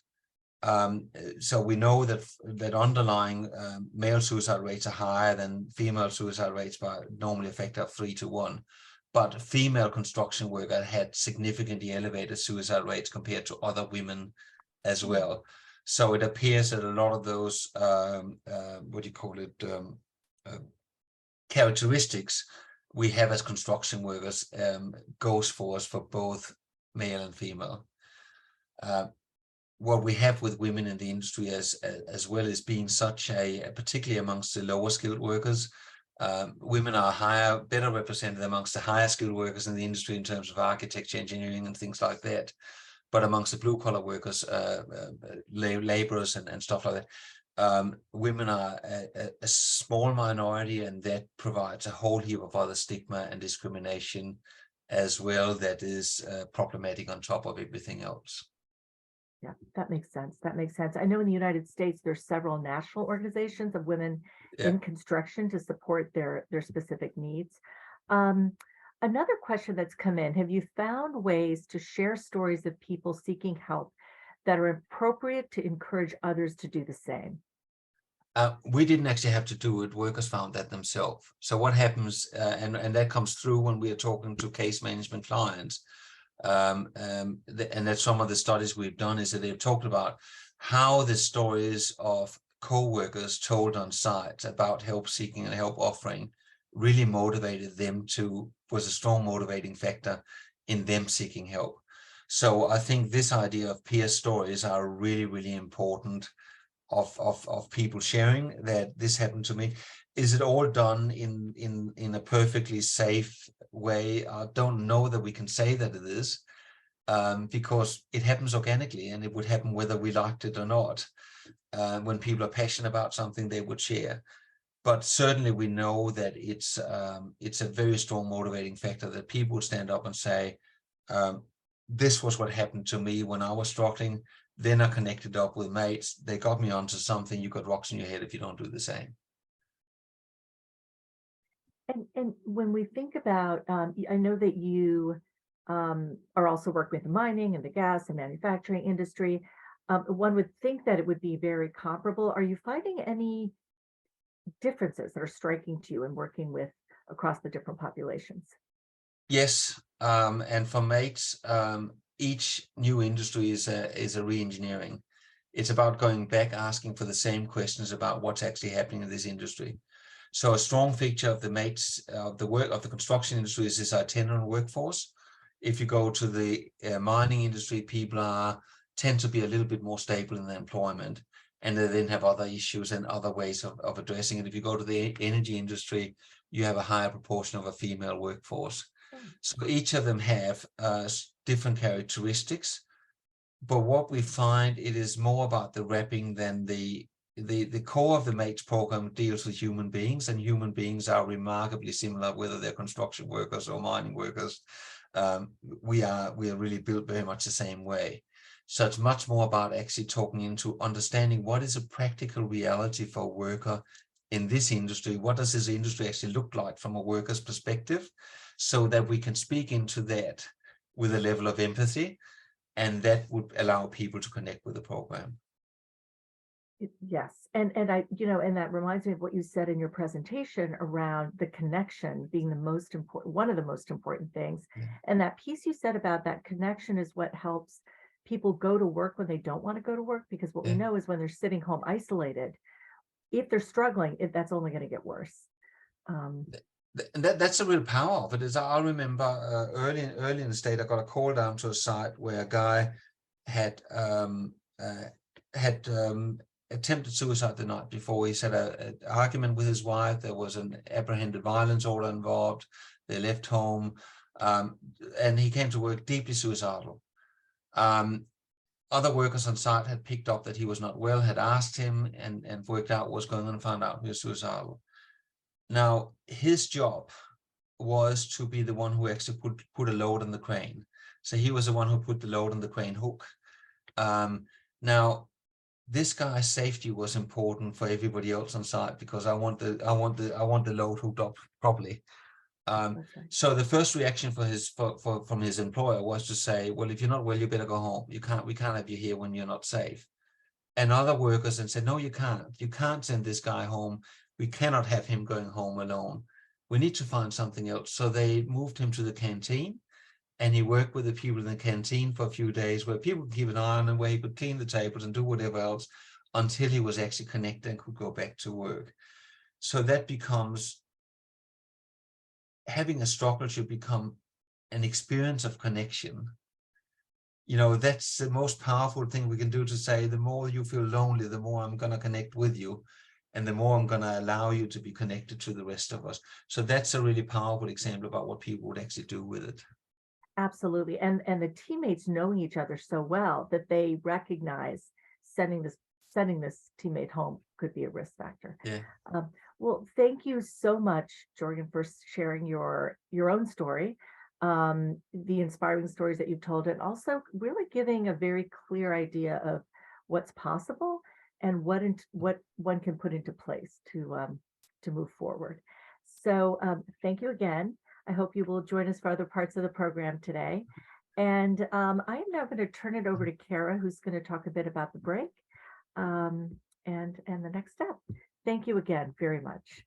so we know that underlying male suicide rates are higher than female suicide rates by normally a factor of 3 to 1. But female construction workers had significantly elevated suicide rates compared to other women as well. So it appears that a lot of those, what do you call it, characteristics we have as construction workers goes for us for both male and female. What we have with women in the industry as well as being such a, particularly amongst the lower skilled workers, women are better represented amongst the higher skilled workers in the industry in terms of architecture, engineering, and things like that. But amongst the blue collar workers, laborers and stuff like that, women are a small minority, and that provides a whole heap of other stigma and discrimination as well that is problematic on top of everything else. Yeah, that makes sense. That makes sense. I know in the United States, there's several national organizations of women in construction to support their specific needs. Another question that's come in, have you found ways to share stories of people seeking help that are appropriate to encourage others to do the same? We didn't actually have to do it. Workers found that themselves. So what happens, and that comes through when we are talking to case management clients, and that's some of the studies we've done, is that they've talked about how the stories of co-workers told on site about help seeking and help offering really motivated them was a strong motivating factor in them seeking help. So I think this idea of peer stories are really, really important of people sharing that this happened to me. Is it all done in a perfectly safe way? I don't know that we can say that it is, because it happens organically, and it would happen whether we liked it or not. When people are passionate about something, they would share. But certainly we know that it's a very strong motivating factor that people stand up and say, this was what happened to me when I was struggling. Then I connected up with mates. They got me onto something. You got rocks in your head if you don't do the same. And when we think about, I know that you are also working with the mining and the gas and manufacturing industry. One would think that it would be very comparable. Are you finding any differences that are striking to you in working with across the different populations? Yes, and for mates, each new industry is a re-engineering. It's about going back, asking for the same questions about what's actually happening in this industry. So a strong feature of the mates of the construction industry is this itinerant workforce. If you go to the mining industry, people tend to be a little bit more stable in their employment, and they then have other issues and other ways of addressing it. If you go to the energy industry, you have a higher proportion of a female workforce. So each of them have different characteristics, but what we find, it is more about the wrapping than the core of the MATES program deals with human beings, and human beings are remarkably similar, whether they're construction workers or mining workers. We are really built very much the same way. So it's much more about actually talking into understanding what is a practical reality for a worker in this industry. What does this industry actually look like from a worker's perspective, so that we can speak into that with a level of empathy, and that would allow people to connect with the program. Yes, and I, and that reminds me of what you said in your presentation around the connection being the most important, one of the most important things. Yeah. And that piece you said about that connection is what helps people go to work when they don't want to go to work, because what we know is when they're sitting home isolated, if they're struggling, that's only going to get worse. That's the real power of it. Is I remember early in the state, I got a call down to a site where a guy had attempted suicide the night before. He's had an argument with his wife. There was an apprehended violence order involved. They left home, and he came to work deeply suicidal. Other workers on site had picked up that he was not well, had asked him, and worked out what was going on, and found out he was suicidal. Now, his job was to be the one who actually put a load on the crane. So he was the one who put the load on the crane hook. Now, this guy's safety was important for everybody else on site, because I want the load hooked up properly. So the first reaction from his employer was to say, well, if you're not well, you better go home. We can't have you here when you're not safe. And other workers then said, no, you can't send this guy home. We cannot have him going home alone. We need to find something else. So they moved him to the canteen, and he worked with the people in the canteen for a few days, where people could keep an eye on him, where he could clean the tables and do whatever else, until he was actually connected and could go back to work. So that becomes, having a struggle should become an experience of connection. You know, that's the most powerful thing we can do, to say, the more you feel lonely, the more I'm going to connect with you, and the more I'm going to allow you to be connected to the rest of us. So that's a really powerful example about what people would actually do with it. Absolutely. And the teammates knowing each other so well that they recognize sending this teammate home could be a risk factor. Yeah. Well, thank you so much, Jorgen, for sharing your own story, the inspiring stories that you've told, and also really giving a very clear idea of what's possible and what one can put into place to move forward. So thank you again. I hope you will join us for other parts of the program today. And I am now going to turn it over to Kara, who's going to talk a bit about the break and the next step. Thank you again very much.